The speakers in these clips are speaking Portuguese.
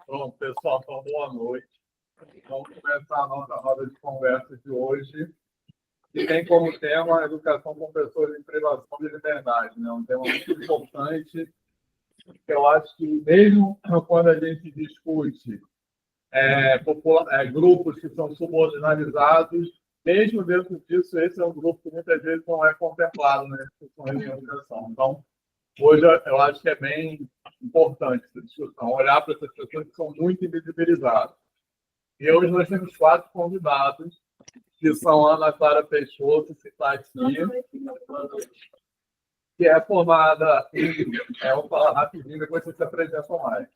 Pronto, pessoal, então boa noite. Vamos começar a nossa roda de conversa de hoje, que tem como tema a educação com pessoas em privação de liberdade, né? Um tema muito importante, que eu acho que mesmo quando a gente discute grupos que são subordinalizados, mesmo dentro disso, esse é um grupo que muitas vezes não é contemplado na discussão de educação. Então, hoje eu acho que é bem importante essa discussão, olhar para essas pessoas que são muito invisibilizadas. E hoje nós temos 4 convidados, que são Ana Clara Peixoto, que está aqui, que é formada vou falar rapidinho, depois você se apresenta mais,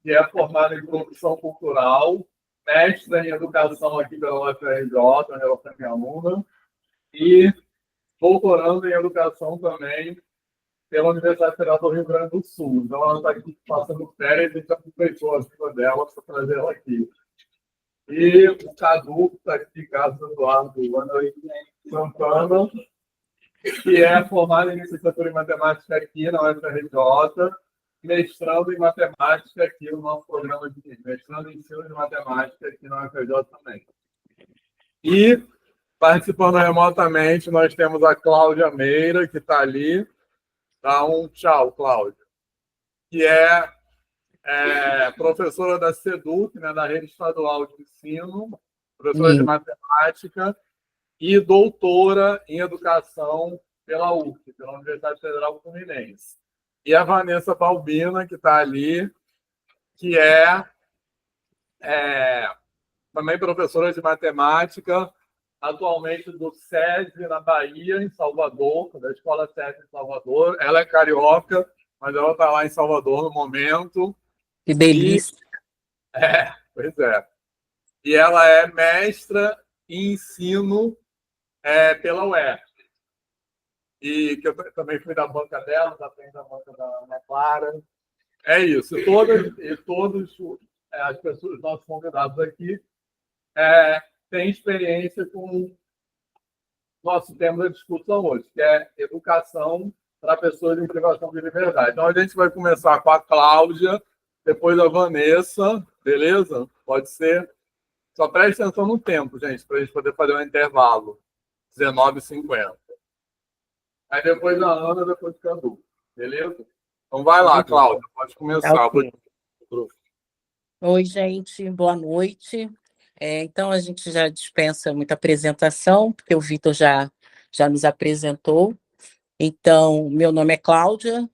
que é formada em produção cultural, mestra em educação aqui pela UFRJ, onde ela foi minha aluna, e doutorando em educação também pela Universidade Federal do Rio Grande do Sul. Então, ela está aqui passando férias e a gente aproveitou a vida dela para trazer ela aqui. E o Cadu, que está aqui, Carlos Eduardo Santana, que é formado em licenciatura em matemática aqui na UFRJ, mestrando em matemática aqui no nosso programa de mestrando em ensino de matemática aqui na UFRJ também. E, participando remotamente, nós temos a Cláudia Meira, que está ali. Dá um tchau, Cláudia. Que é professora da SEDUC, né, da Rede Estadual de Ensino, professora de matemática e doutora em educação pela UF, pela Universidade Federal Fluminense. E a Vanessa Balbina, que está ali, que é também professora de matemática, atualmente do SESI na Bahia, em Salvador, da Escola SESI em Salvador. Ela é carioca, mas ela está lá em Salvador no momento. Que delícia! Pois é. E ela é mestra em ensino pela UERJ. E que eu também fui da banca dela, também da banca da Ana Clara. É isso. E todos as pessoas, os nossos convidados aqui, têm experiência com nosso tema da discussão hoje, que é educação para pessoas em privação de liberdade. Então, a gente vai começar com a Cláudia, depois a Vanessa, beleza? Pode ser? Só preste atenção no tempo, gente, para a gente poder fazer um intervalo. 19h50. Aí depois a Ana, depois o Cadu. Beleza? Então vai lá, Cláudia, pode começar. Okay. Oi, gente, boa noite. Então, a gente já dispensa muita apresentação, porque o Vitor já nos apresentou. Então, meu nome é Cláudia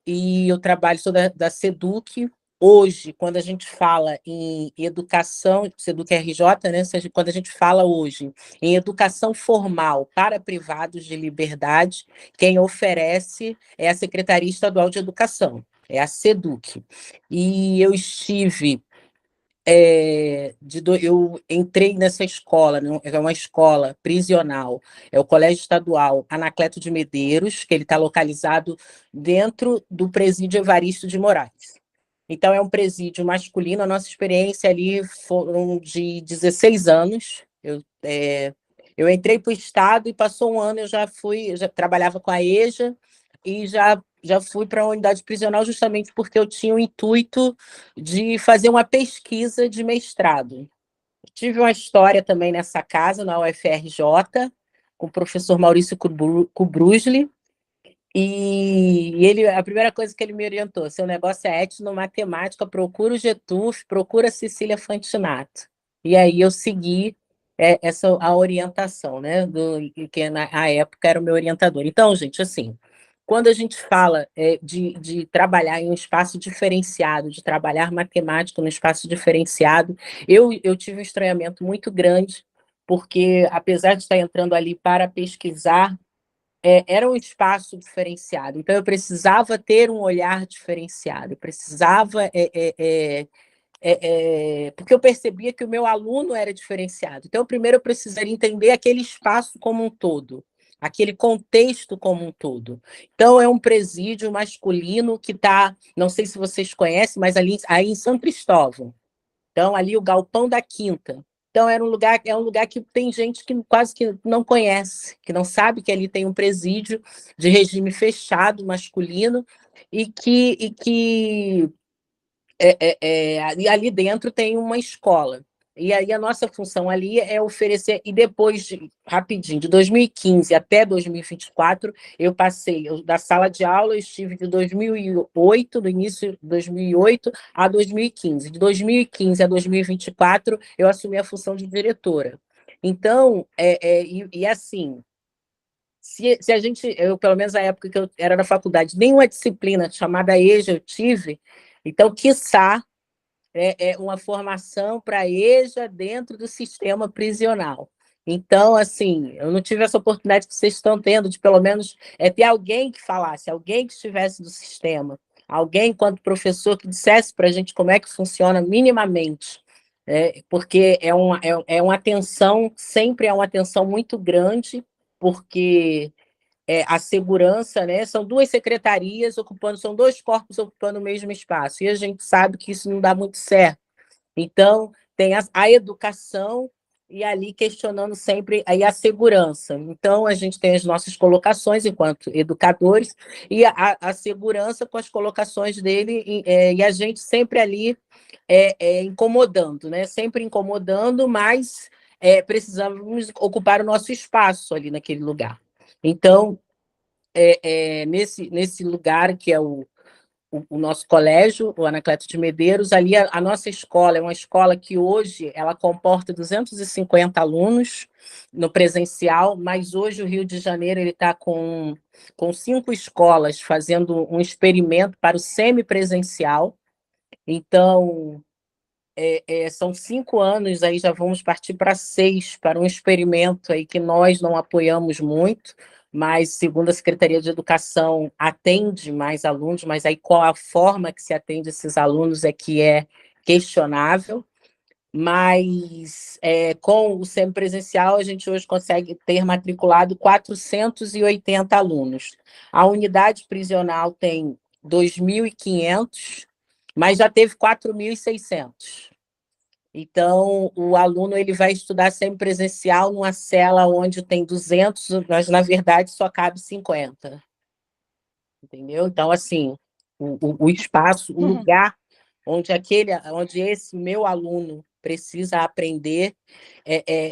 e eu sou da SEDUC. Hoje, quando a gente fala em educação, SEDUC RJ, né? Quando a gente fala hoje em educação formal para privados de liberdade, quem oferece é a Secretaria Estadual de Educação, é a SEDUC. E eu estive... eu entrei nessa escola, é uma escola prisional, é o Colégio Estadual Anacleto de Medeiros, que ele está localizado dentro do presídio Evaristo de Moraes. Então, é um presídio masculino, a nossa experiência ali foram de 16 anos, eu entrei para o Estado e passou um ano, eu já trabalhava com a EJA e já fui para a unidade prisional justamente porque eu tinha o intuito de fazer uma pesquisa de mestrado. Tive uma história também nessa casa, na UFRJ, com o professor Maurício Kubrusli, e a primeira coisa que ele me orientou: seu negócio é etnomatemática, procura o Getúlio, procura a Cecília Fantinato. E aí eu segui a orientação, né, que na época era o meu orientador. Então, gente, assim, quando a gente fala de trabalhar em um espaço diferenciado, de trabalhar matemática no espaço diferenciado, eu tive um estranhamento muito grande, porque, apesar de estar entrando ali para pesquisar, era um espaço diferenciado. Então, eu precisava ter um olhar diferenciado, eu precisava... porque eu percebia que o meu aluno era diferenciado. Então, primeiro eu precisaria entender aquele espaço como um todo, aquele contexto como um todo. Então, é um presídio masculino que está, não sei se vocês conhecem, mas aí em São Cristóvão. Então, ali o Galpão da Quinta. Então, é um lugar que tem gente que quase que não conhece, que não sabe que ali tem um presídio de regime fechado, masculino, e que E ali dentro tem uma escola. E aí a nossa função ali é oferecer, e depois, rapidinho, de 2015 até 2024, eu passei da sala de aula, eu estive de 2008, do início de 2008 a 2015. De 2015 a 2024, eu assumi a função de diretora. Então, assim, se a gente, eu, pelo menos na época que eu era na faculdade, nenhuma disciplina chamada EJA eu tive, então, quiçá, uma formação para EJA dentro do sistema prisional. Então, assim, eu não tive essa oportunidade que vocês estão tendo, de pelo menos ter alguém que falasse, alguém que estivesse do sistema, alguém, enquanto professor, que dissesse para a gente como é que funciona minimamente. Porque uma atenção, sempre é uma atenção muito grande, porque a segurança, né? São duas secretarias ocupando, são dois corpos ocupando o mesmo espaço, e a gente sabe que isso não dá muito certo. Então, tem a educação e ali questionando sempre aí a segurança. Então, a gente tem as nossas colocações enquanto educadores e a segurança com as colocações dele, e a gente sempre ali incomodando, né? Sempre incomodando, mas precisamos ocupar o nosso espaço ali naquele lugar. Então, nesse lugar que é o nosso colégio, o Anacleto de Medeiros, ali a nossa escola é uma escola que hoje ela comporta 250 alunos no presencial, mas hoje o Rio de Janeiro ele está com 5 escolas fazendo um experimento para o semipresencial. Então, são 5 anos, aí já vamos partir para 6, para um experimento aí que nós não apoiamos muito, mas, segundo a Secretaria de Educação, atende mais alunos, mas aí qual a forma que se atende esses alunos é que é questionável, mas com o semipresencial a gente hoje consegue ter matriculado 480 alunos. A unidade prisional tem 2.500, mas já teve 4.600. Então, o aluno ele vai estudar semipresencial numa cela onde tem 200, mas, na verdade, só cabe 50. Entendeu? Então, assim, o espaço, o lugar onde esse meu aluno precisa aprender,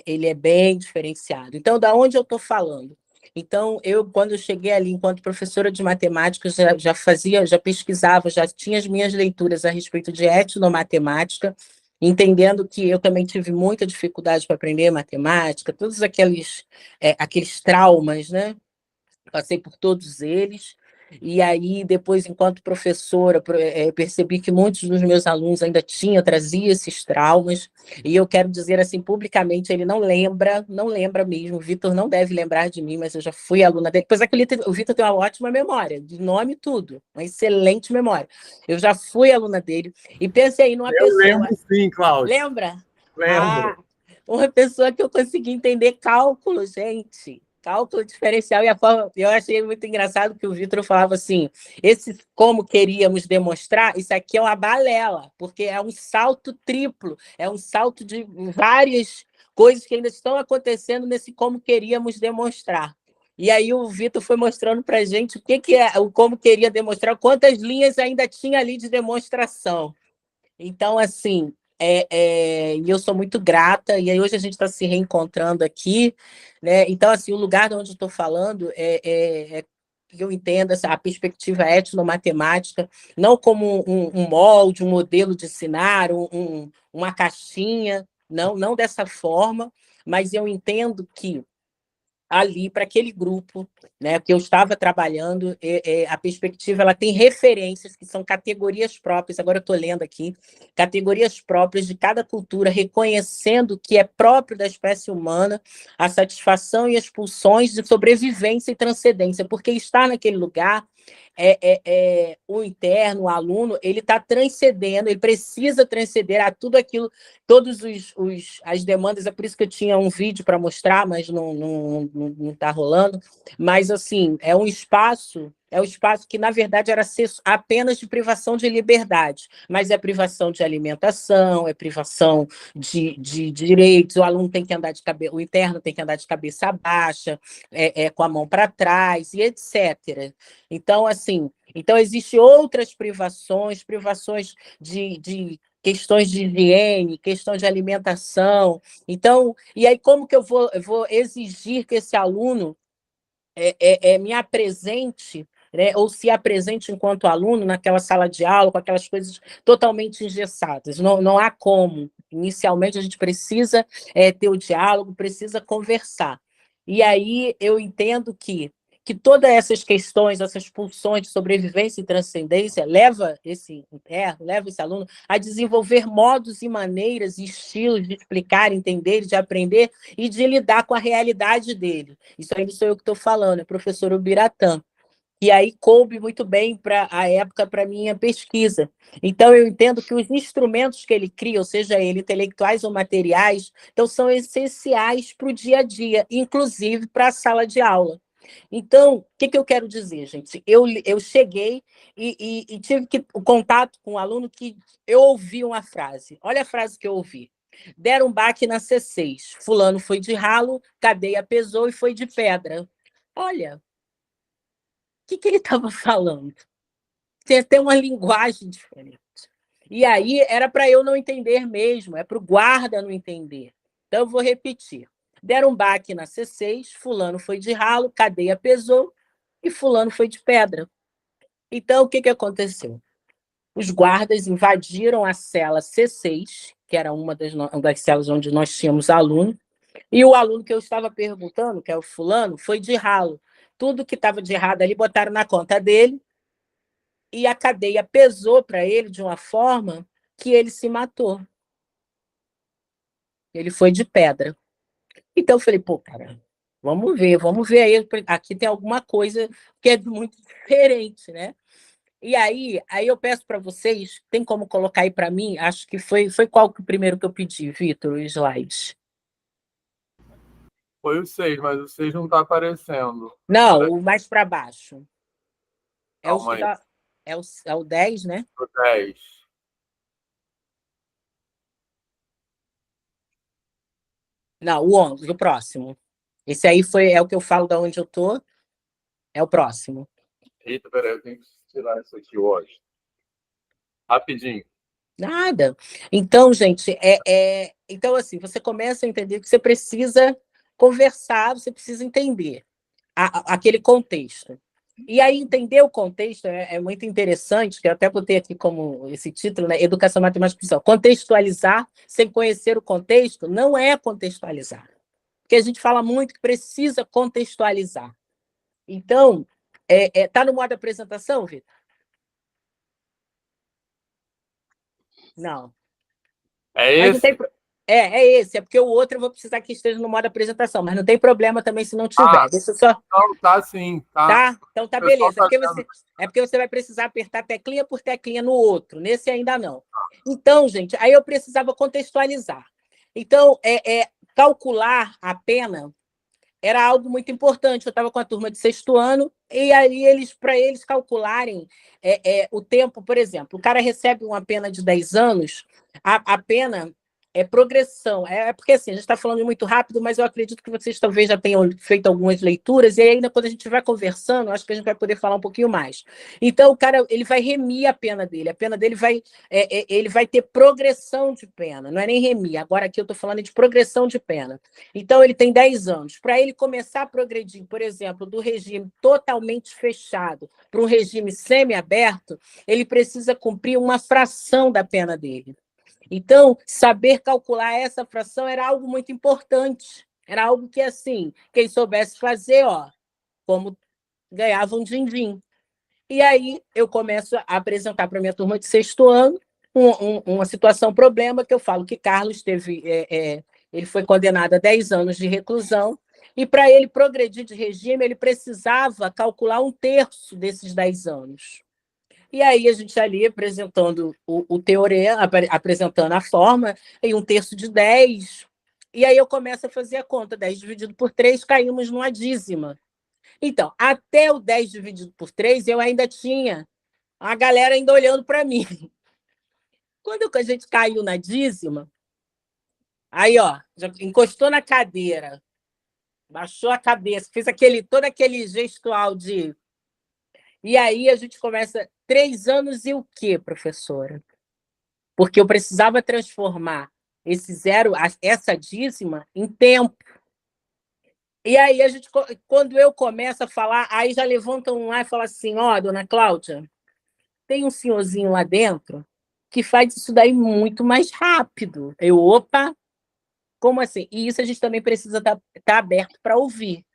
ele é bem diferenciado. Então, da onde eu estou falando? Então, quando eu cheguei ali, enquanto professora de matemática, já pesquisava, já tinha as minhas leituras a respeito de etnomatemática, entendendo que eu também tive muita dificuldade para aprender matemática, todos aqueles traumas, né? Passei por todos eles, e aí depois, enquanto professora, percebi que muitos dos meus alunos ainda traziam esses traumas, e eu quero dizer assim, publicamente, ele não lembra mesmo, o Vitor não deve lembrar de mim, mas eu já fui aluna dele, pois o Vitor tem uma ótima memória, de nome e tudo, uma excelente memória, eu já fui aluna dele, e pensei numa pessoa... Eu lembro sim, Cláudio. Lembra? Lembro. Uma pessoa que eu consegui entender cálculo, gente. Cálculo diferencial. E a forma, eu achei muito engraçado que o Vitor falava assim: como queríamos demonstrar, isso aqui é uma balela, porque é um salto triplo, é um salto de várias coisas que ainda estão acontecendo nesse como queríamos demonstrar. E aí o Vitor foi mostrando para a gente o que é o como queria demonstrar, quantas linhas ainda tinha ali de demonstração. Então, assim, e eu sou muito grata, e aí hoje a gente está se reencontrando aqui, né? Então, assim, o lugar de onde eu estou falando que eu entendo a perspectiva etnomatemática, não como um molde, um modelo de ensinar, uma caixinha, não dessa forma, mas eu entendo que ali para aquele grupo, né, que eu estava trabalhando, a perspectiva ela tem referências que são categorias próprias. Agora eu estou lendo aqui categorias próprias de cada cultura, reconhecendo que é próprio da espécie humana a satisfação e as pulsões de sobrevivência e transcendência, porque estar naquele lugar o interno, o aluno, ele está transcendendo, ele precisa transcender a tudo aquilo, todas as demandas. É por isso que eu tinha um vídeo para mostrar, mas não está rolando. Mas, assim, é um espaço que, na verdade, era ser apenas de privação de liberdade, mas é privação de alimentação, é privação de direitos, o aluno tem que andar o interno tem que andar de cabeça baixa, com a mão para trás, e etc. Então, assim, Então, existem outras privações, privações de questões de higiene, questão de alimentação. Então, e aí como que eu vou exigir que esse aluno me apresente, né, ou se apresente enquanto aluno naquela sala de aula, com aquelas coisas totalmente engessadas? Não há como. Inicialmente, a gente precisa ter o diálogo, precisa conversar. E aí eu entendo que todas essas questões, essas pulsões de sobrevivência e transcendência leva esse aluno a desenvolver modos e maneiras e estilos de explicar, entender, de aprender e de lidar com a realidade dele. Isso aí não sou eu que estou falando, é o professor Ubiratã. E aí coube muito bem para a época para minha pesquisa. Então, eu entendo que os instrumentos que ele cria, ou seja, ele intelectuais ou materiais, então são essenciais para o dia a dia, inclusive para a sala de aula. Então, o que eu quero dizer, gente? Eu cheguei e tive o contato com um aluno que eu ouvi uma frase. Olha a frase que eu ouvi. Deram um baque na C6. Fulano foi de ralo, cadeia pesou e foi de pedra. Olha, o que ele estava falando? Tem até uma linguagem diferente. E aí era para eu não entender mesmo, é para o guarda não entender. Então, eu vou repetir. Deram um baque na C6, fulano foi de ralo, cadeia pesou e fulano foi de pedra. Então, o que aconteceu? Os guardas invadiram a cela C6, que era uma das celas onde nós tínhamos aluno, e o aluno que eu estava perguntando, que é o fulano, foi de ralo. Tudo que estava de errado ali botaram na conta dele, e a cadeia pesou para ele de uma forma que ele se matou. Ele foi de pedra. Então, eu falei, pô, cara, vamos ver aí. Aqui tem alguma coisa que é muito diferente, né? E aí eu peço para vocês, tem como colocar aí para mim? Acho que foi qual que o primeiro que eu pedi, Vitor, o slide? Foi o 6, mas o 6 não está aparecendo. Não, o mais para baixo. É o, Calma aí. é o 10, né? O 10. Não, o 11, o próximo. Esse aí é o que eu falo da onde eu tô, é o próximo. Eita, peraí, eu tenho que tirar isso aqui hoje. Rapidinho. Nada. Então, gente, então assim, você começa a entender que você precisa conversar, você precisa entender aquele contexto. E aí, entender o contexto é muito interessante, que eu até botei aqui como esse título, né? Educação Matemática e Ficção. Contextualizar sem conhecer o contexto não é contextualizar. Porque a gente fala muito que precisa contextualizar. Então, tá no modo apresentação, Vitor? Não. É Mas não tem. esse? É esse, é porque o outro eu vou precisar que esteja no modo apresentação, mas não tem problema também se não Ah, tiver. Deixa eu só. não, tá sim, tá. Tá? Então tá O pessoal beleza. tá vendo. É porque você vai precisar apertar teclinha por teclinha no outro. Nesse ainda não. Então, gente, aí eu precisava contextualizar. Então, calcular a pena era algo muito importante. Eu estava com a turma de sexto ano, e aí para eles calcularem o tempo, por exemplo, o cara recebe uma pena de 10 anos, a pena é progressão. É porque assim, a gente está falando muito rápido, mas eu acredito que vocês talvez já tenham feito algumas leituras, e ainda quando a gente vai conversando, acho que a gente vai poder falar um pouquinho mais. Então, o cara ele vai remir a pena dele ele vai ter progressão de pena, não é nem remir. Agora aqui eu estou falando de progressão de pena. Então, ele tem 10 anos. Para ele começar a progredir, por exemplo, do regime totalmente fechado para um regime semiaberto, ele precisa cumprir uma fração da pena dele. Então, saber calcular essa fração era algo muito importante. Era algo que, assim, quem soubesse fazer, como ganhava um din-din. E aí eu começo a apresentar para a minha turma de sexto ano uma situação, problema, que eu falo que Carlos ele foi condenado a 10 anos de reclusão, e para ele progredir de regime, ele precisava calcular um terço desses 10 anos. E aí a gente ali apresentando o teorema, apresentando a forma, em um terço de 10. E aí eu começo a fazer a conta, 10 dividido por 3, caímos numa dízima. Então, até o 10 dividido por 3, eu ainda tinha a galera ainda olhando para mim. Quando a gente caiu na dízima, aí, já encostou na cadeira, baixou a cabeça, fez todo aquele gestual de E aí a gente começa 3 anos e o quê, professora? Porque eu precisava transformar esse zero, essa dízima, em tempo. E aí a gente, quando eu começo a falar, aí já levantam um lá e falam assim, ó, dona Cláudia, tem um senhorzinho lá dentro que faz isso daí muito mais rápido. Eu, opa, como assim? E isso a gente também precisa estar aberto para ouvir,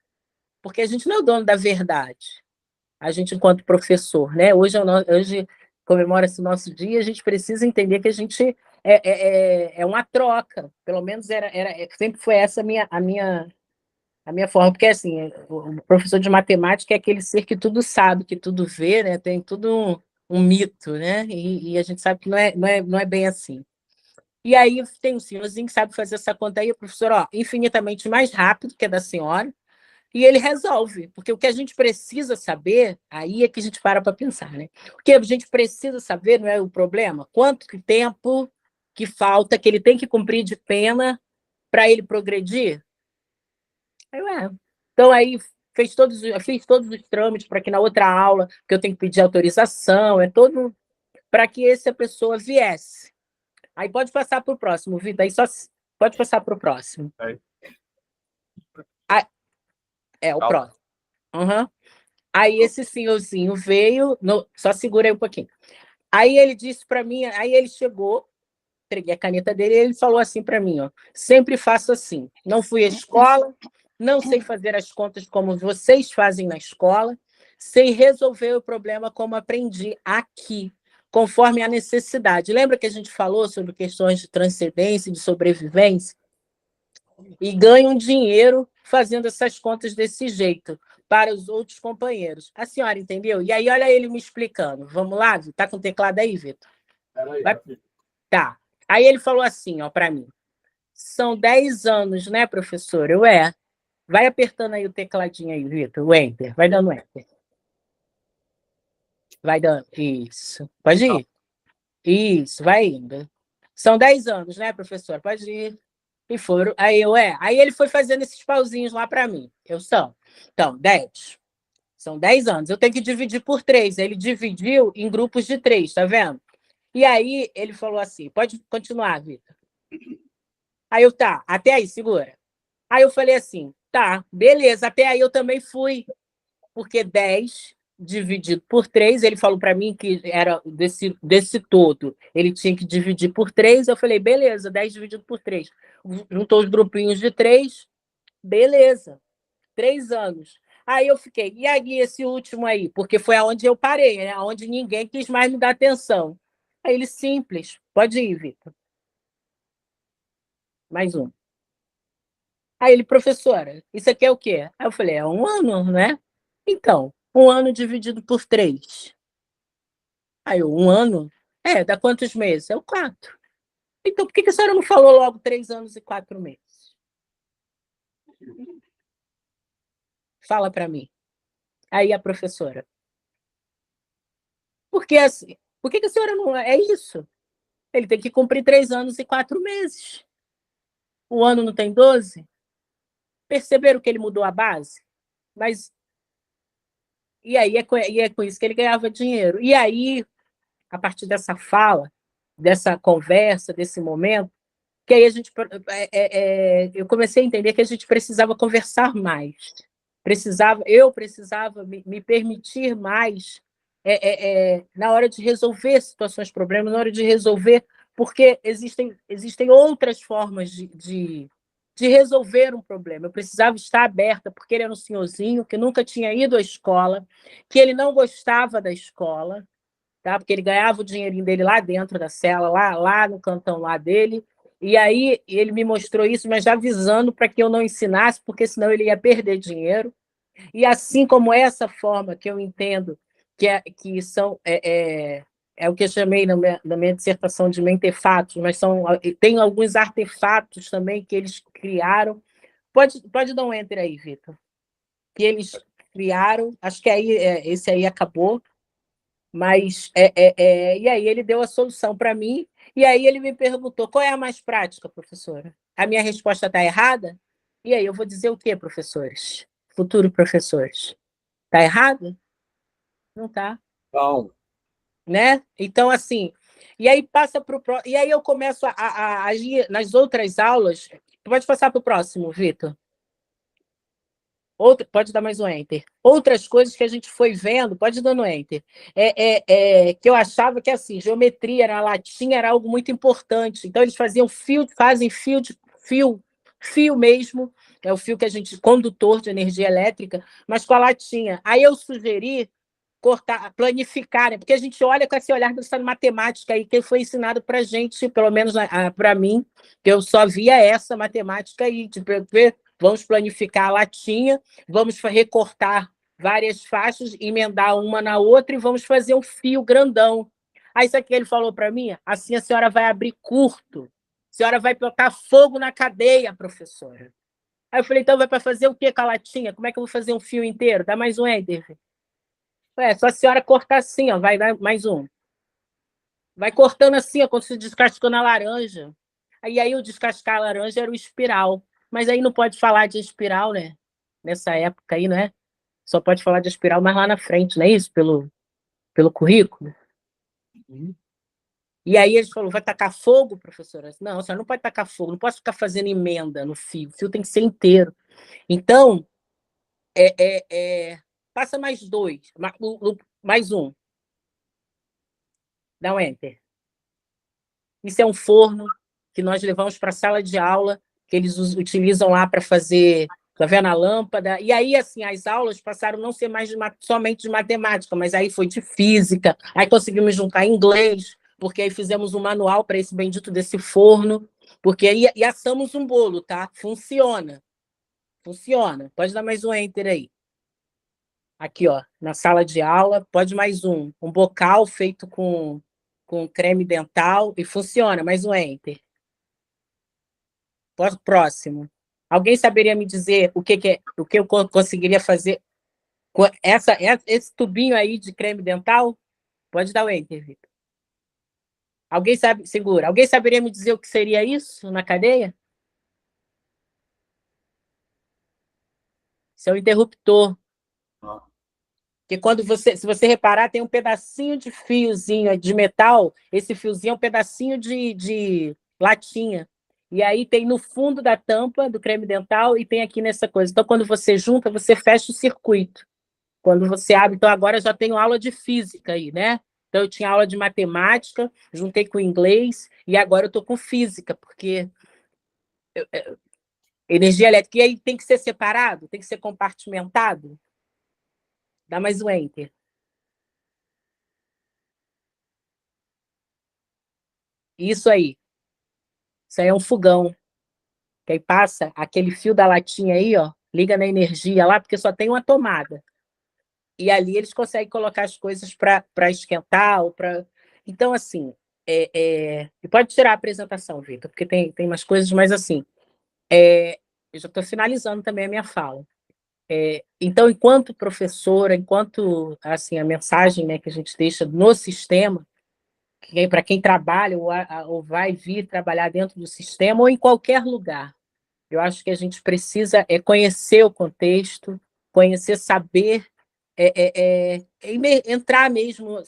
porque a gente não é o dono da verdade. A gente, enquanto professor, né? Hoje comemora-se o nosso dia, a gente precisa entender que a gente é uma troca. Pelo menos sempre foi essa a minha forma, porque assim, o professor de matemática é aquele ser que tudo sabe, que tudo vê, né? Tem tudo um mito, né? E a gente sabe que não é bem assim. E aí tem um senhorzinho que sabe fazer essa conta aí, o professor, ó, infinitamente mais rápido que a da senhora, e ele resolve, porque o que a gente precisa saber, aí é que a gente para pensar, né? O que a gente precisa saber não é o problema, quanto tempo que falta, que ele tem que cumprir de pena para ele progredir? Então, aí fiz todos os trâmites para que na outra aula, que eu tenho que pedir autorização, todo para que essa pessoa viesse. Aí pode passar para o próximo, Vitor, aí só pode passar para o próximo. É, o próximo. Uhum. Aí esse senhorzinho veio, só segura aí um pouquinho. Aí ele disse para mim, aí ele chegou, entreguei a caneta dele, e ele falou assim para mim, ó, sempre faço assim, não fui à escola, não sei fazer as contas como vocês fazem na escola, sei resolver o problema como aprendi aqui, conforme a necessidade. Lembra que a gente falou sobre questões de transcendência e de sobrevivência? E ganham dinheiro fazendo essas contas desse jeito para os outros companheiros. A senhora entendeu? E aí, olha ele me explicando. Vamos lá, Vitor? Está com o teclado aí, Vitor? Vai... Tá. Aí ele falou assim, ó, para mim. São 10 anos, né, professor? Vai apertando aí o tecladinho aí, Vitor. O Enter. Vai dando Enter. Vai dando. Isso. Pode ir. Isso, vai indo. São 10 anos, né, professor? Pode ir. E foram. Aí ele foi fazendo esses pauzinhos lá para mim. Então, 10. São 10 anos. Eu tenho que dividir por 3. Ele dividiu em grupos de 3, tá vendo? E aí ele falou assim: pode continuar, Vitor. Aí tá, até aí, segura. Aí eu falei assim: tá, beleza, até aí eu também fui, porque 10 dividido por 3, ele falou para mim que era desse todo, ele tinha que dividir por 3. Eu falei, beleza, 10 dividido por 3. Juntou os grupinhos de 3, beleza, 3 anos. Aí eu fiquei, e aí esse último aí? Porque foi aonde eu parei, né? Aonde ninguém quis mais me dar atenção. Aí ele, simples, pode ir, Vitor. Mais um. Aí ele, professora, isso aqui é o quê? Aí eu falei, é um ano, né? Então, um ano dividido por 3. Aí eu, um ano? Dá quantos meses? É o 4. Então, por que a senhora não falou logo 3 anos e 4 meses? Fala para mim. Aí a professora, porque assim, por que a senhora não... É isso. Ele tem que cumprir 3 anos e 4 meses. O ano não tem 12? Perceberam que ele mudou a base? Mas, e é com isso que ele ganhava dinheiro. E aí, a partir dessa fala, dessa conversa, desse momento, que aí eu comecei a entender que a gente precisava conversar mais. Eu precisava me permitir mais na hora de resolver situações, problemas, na hora de resolver, porque existem outras formas de resolver um problema. Eu precisava estar aberta, porque ele era um senhorzinho que nunca tinha ido à escola, que ele não gostava da escola, tá? Porque ele ganhava o dinheirinho dele lá dentro da cela, lá no cantão lá dele. E aí ele me mostrou isso, mas já avisando para que eu não ensinasse, porque senão ele ia perder dinheiro. E assim como essa forma que eu entendo que são é o que eu chamei na minha dissertação de mentefatos, mas tem alguns artefatos também que eles criaram. Pode dar um enter aí, Vitor. Que eles criaram, acho que aí esse aí acabou, mas e aí ele deu a solução para mim, e aí ele me perguntou qual é a mais prática, professora? A minha resposta está errada? E aí eu vou dizer o quê, professores? Futuro professores? Está errado? Não está. Não. Né? Então, assim, e aí passa para o próximo. E aí eu começo a agir nas outras aulas. Pode passar para o próximo, Vitor. Pode dar mais um enter. Outras coisas que a gente foi vendo, pode dar no enter. Que eu achava que assim, geometria na latinha era algo muito importante. Então, eles fazem fio mesmo, é o fio que a gente, condutor de energia elétrica, mas com a latinha. Aí eu sugeri cortar, planificar, né? Porque a gente olha com esse olhar dessa matemática aí que foi ensinado para a gente, pelo menos para mim, que eu só via essa matemática aí, de ver, vamos planificar a latinha, vamos recortar várias faixas, emendar uma na outra e vamos fazer um fio grandão. Aí isso aqui ele falou para mim, assim a senhora vai abrir curto, a senhora vai botar fogo na cadeia, professora. Aí eu falei, então vai para fazer o quê com a latinha? Como é que eu vou fazer um fio inteiro? Dá mais um enter. Só a senhora cortar assim, ó, vai dar mais um. Vai cortando assim, ó, quando se descascou na laranja. Aí o descascar a laranja era o espiral. Mas aí não pode falar de espiral, né? Nessa época aí, não é? Só pode falar de espiral mais lá na frente, não é isso? Pelo currículo. E aí eles falaram, vai tacar fogo, professora? Não, a senhora não pode tacar fogo, não posso ficar fazendo emenda no fio. O fio tem que ser inteiro. Então, passa mais dois, mais um. Dá um enter. Isso é um forno que nós levamos para a sala de aula, que eles utilizam lá para fazer, tá vendo, a lâmpada. E aí, assim, as aulas passaram a não ser mais somente de matemática, mas aí foi de física, aí conseguimos juntar inglês, porque aí fizemos um manual para esse bendito desse forno, porque aí e assamos um bolo, tá? Funciona. Funciona. Pode dar mais um enter aí. Aqui, ó, na sala de aula, pode mais um. Um bocal feito com creme dental e funciona. Mais um enter. Próximo. Alguém saberia me dizer o que eu conseguiria fazer com esse tubinho aí de creme dental? Pode dar o enter, Vitor. Alguém sabe, segura. Alguém saberia me dizer o que seria isso na cadeia? Isso é um interruptor. Porque se você reparar, tem um pedacinho de fiozinho de metal, esse fiozinho é um pedacinho de latinha. E aí tem no fundo da tampa do creme dental e tem aqui nessa coisa. Então, quando você junta, você fecha o circuito. Quando você abre, então agora eu já tenho aula de física aí, né? Então, eu tinha aula de matemática, juntei com inglês, e agora eu estou com física, porque energia elétrica, e aí tem que ser separado, tem que ser compartimentado. Dá mais um enter. Isso aí. Isso aí é um fogão. Que aí passa aquele fio da latinha aí, ó, liga na energia lá, porque só tem uma tomada. E ali eles conseguem colocar as coisas para esquentar. Então, assim, e pode tirar a apresentação, Vitor, porque tem umas coisas, mas assim, eu já estou finalizando também a minha fala. Então, enquanto professora, enquanto assim, a mensagem, né, que a gente deixa no sistema, para quem trabalha ou vai vir trabalhar dentro do sistema ou em qualquer lugar, eu acho que a gente precisa conhecer o contexto, conhecer, saber, entrar mesmo,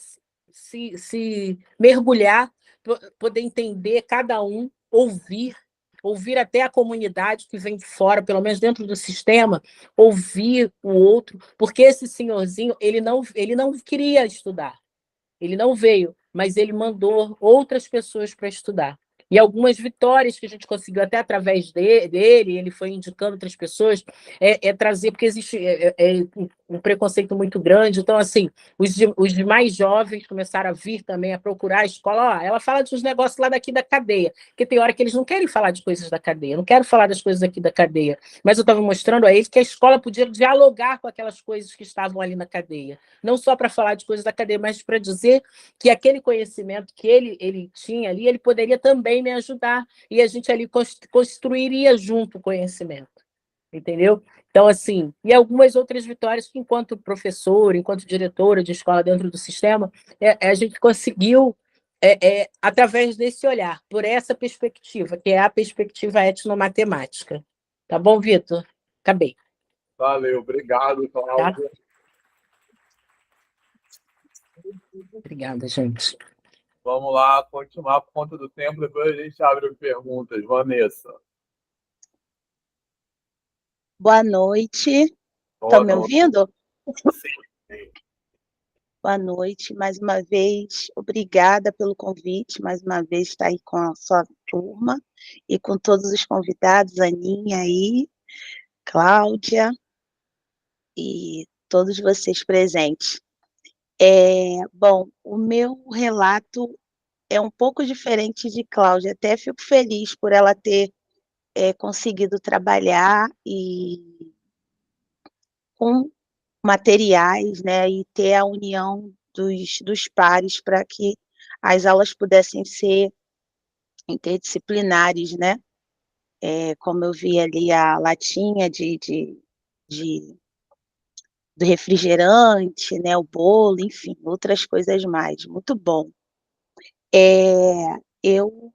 se mergulhar, poder entender cada um, ouvir até a comunidade que vem de fora, pelo menos dentro do sistema, ouvir o outro, porque esse senhorzinho, ele não queria estudar, ele não veio, mas ele mandou outras pessoas para estudar. E algumas vitórias que a gente conseguiu até através dele, ele foi indicando outras pessoas, trazer, porque existe um preconceito muito grande. Então, assim, os mais jovens começaram a vir também a procurar a escola. Ó, ela fala dos negócios lá daqui da cadeia, porque tem hora que eles não querem falar de coisas da cadeia, eu não quero falar das coisas aqui da cadeia, mas eu estava mostrando a eles que a escola podia dialogar com aquelas coisas que estavam ali na cadeia, não só para falar de coisas da cadeia, mas para dizer que aquele conhecimento que ele tinha ali, ele poderia também me ajudar, e a gente ali construiria junto o conhecimento, entendeu? Então, assim, e algumas outras vitórias que, enquanto professora, enquanto diretora de escola dentro do sistema, a gente conseguiu, através desse olhar, por essa perspectiva, que é a perspectiva etnomatemática. Tá bom, Vitor? Acabei. Valeu, obrigado, Cláudia. Tá? Obrigada, gente. Vamos lá, continuar por conta do tempo, depois a gente abre perguntas. Vanessa. Boa noite. Boa Estão me noite. ouvindo? Sim. Boa noite, mais uma vez. Obrigada pelo convite, mais uma vez estar aí com a sua turma e com todos os convidados, Aninha aí, Cláudia e todos vocês presentes. Bom, o meu relato é um pouco diferente de Cláudia, até fico feliz por ela ter conseguido trabalhar e com materiais, né, e ter a união dos pares para que as aulas pudessem ser interdisciplinares, né? Como eu vi ali a latinha de do refrigerante, né, o bolo, enfim, outras coisas mais, muito bom. Eu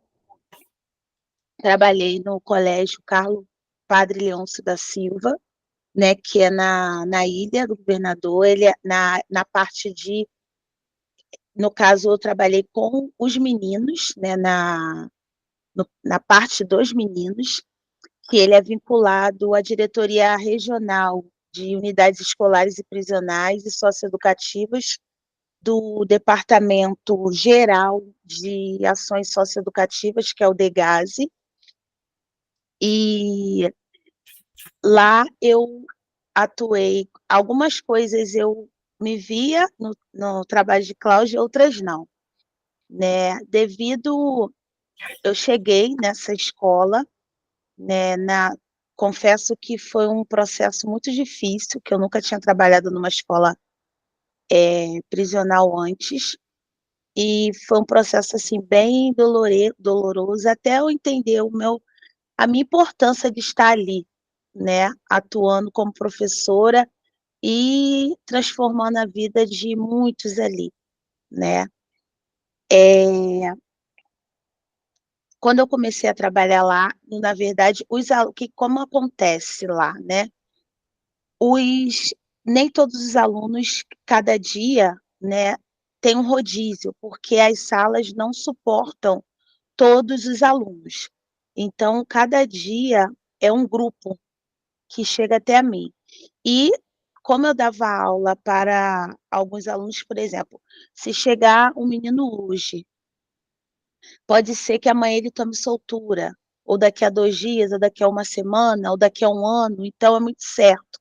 trabalhei no colégio Carlos Padre Leôncio da Silva, né, que é na Ilha do Governador, ele é na parte de, no caso, eu trabalhei com os meninos, né, na parte dos meninos, que ele é vinculado à diretoria regional de unidades escolares e prisionais e socioeducativas do Departamento Geral de Ações Socioeducativas, que é o DEGASE, e lá eu atuei, algumas coisas eu me via no trabalho de Cláudia, outras não, né? Eu cheguei nessa escola, né, confesso que foi um processo muito difícil, que eu nunca tinha trabalhado numa escola prisional antes, e foi um processo assim bem doloroso, até eu entender a minha importância de estar ali, né, atuando como professora e transformando a vida de muitos ali, né. Quando eu comecei a trabalhar lá, na verdade, como acontece lá, né, nem todos os alunos, cada dia, né, tem um rodízio, porque as salas não suportam todos os alunos. Então, cada dia é um grupo que chega até mim. E como eu dava aula para alguns alunos, por exemplo, se chegar um menino hoje, pode ser que amanhã ele tome soltura, ou daqui a 2 dias, ou daqui a uma semana, ou daqui a um ano, então é muito certo.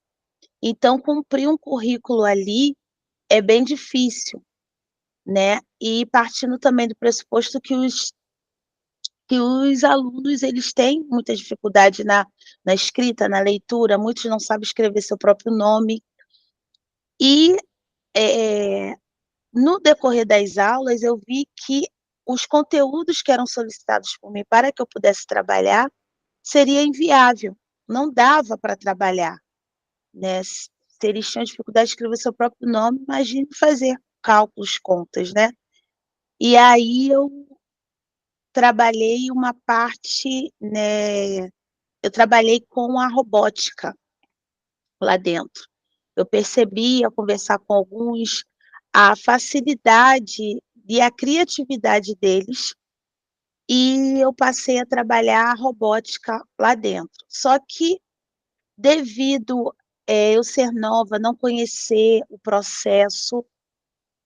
Então, cumprir um currículo ali é bem difícil, né? E partindo também do pressuposto que os alunos eles têm muita dificuldade na escrita, na leitura, muitos não sabem escrever seu próprio nome. E no decorrer das aulas, eu vi que os conteúdos que eram solicitados por mim para que eu pudesse trabalhar seria inviável, não dava para trabalhar, né? Se eles tinham dificuldade de escrever seu próprio nome, imagine fazer cálculos, contas, né? E aí eu trabalhei uma parte, né? Eu trabalhei com a robótica lá dentro. Eu percebi, ao conversar com alguns, a facilidade e a criatividade deles, e eu passei a trabalhar a robótica lá dentro. Só que, devido eu ser nova, não conhecer o processo,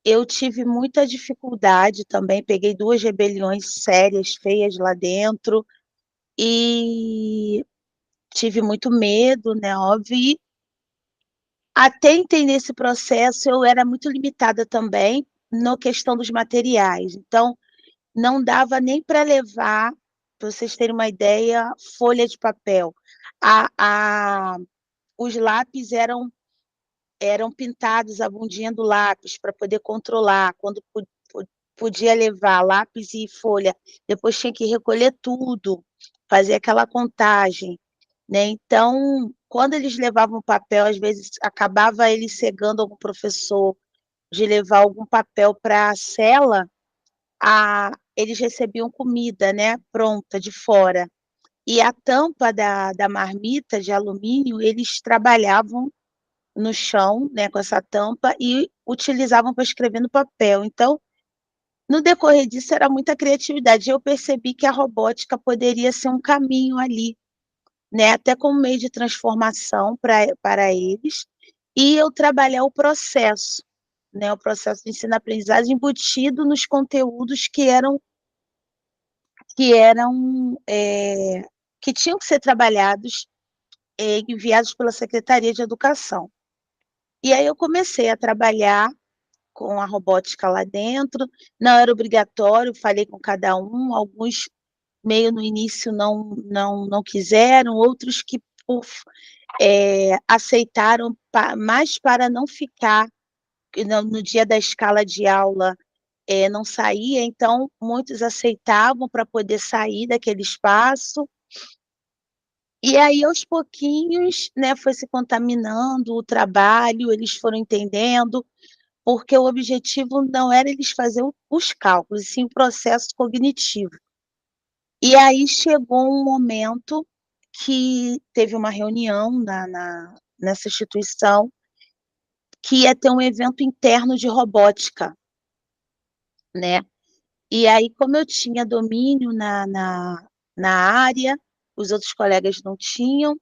eu tive muita dificuldade também, peguei 2 rebeliões sérias, feias lá dentro, e tive muito medo, né, óbvio, e até entender esse processo eu era muito limitada também na questão dos materiais, então não dava nem para levar, para vocês terem uma ideia, folha de papel. A a Os lápis eram pintados a bundinha do lápis para poder controlar, quando podia levar lápis e folha, depois tinha que recolher tudo, fazer aquela contagem, né. Então, quando eles levavam papel, às vezes acabava eles cegando algum professor de levar algum papel para a cela, eles recebiam comida, né, pronta de fora. E a tampa da marmita de alumínio, eles trabalhavam no chão, né, com essa tampa, e utilizavam para escrever no papel. Então, no decorrer disso, era muita criatividade. Eu percebi que a robótica poderia ser um caminho ali, né, até como meio de transformação para eles, e eu trabalhar o processo, né, o processo de ensino-aprendizagem embutido nos conteúdos que tinham que ser trabalhados, enviados pela Secretaria de Educação. E aí eu comecei a trabalhar com a robótica lá dentro, não era obrigatório, falei com cada um, alguns meio no início não quiseram, outros que aceitaram mais para não ficar no dia da escala de aula, não saía, então muitos aceitavam para poder sair daquele espaço. E aí, aos pouquinhos, né, foi se contaminando o trabalho, eles foram entendendo, porque o objetivo não era eles fazer os cálculos, e sim o processo cognitivo. E aí chegou um momento que teve uma reunião nessa instituição, que ia ter um evento interno de robótica, né. E aí, como eu tinha domínio na área, os outros colegas não tinham,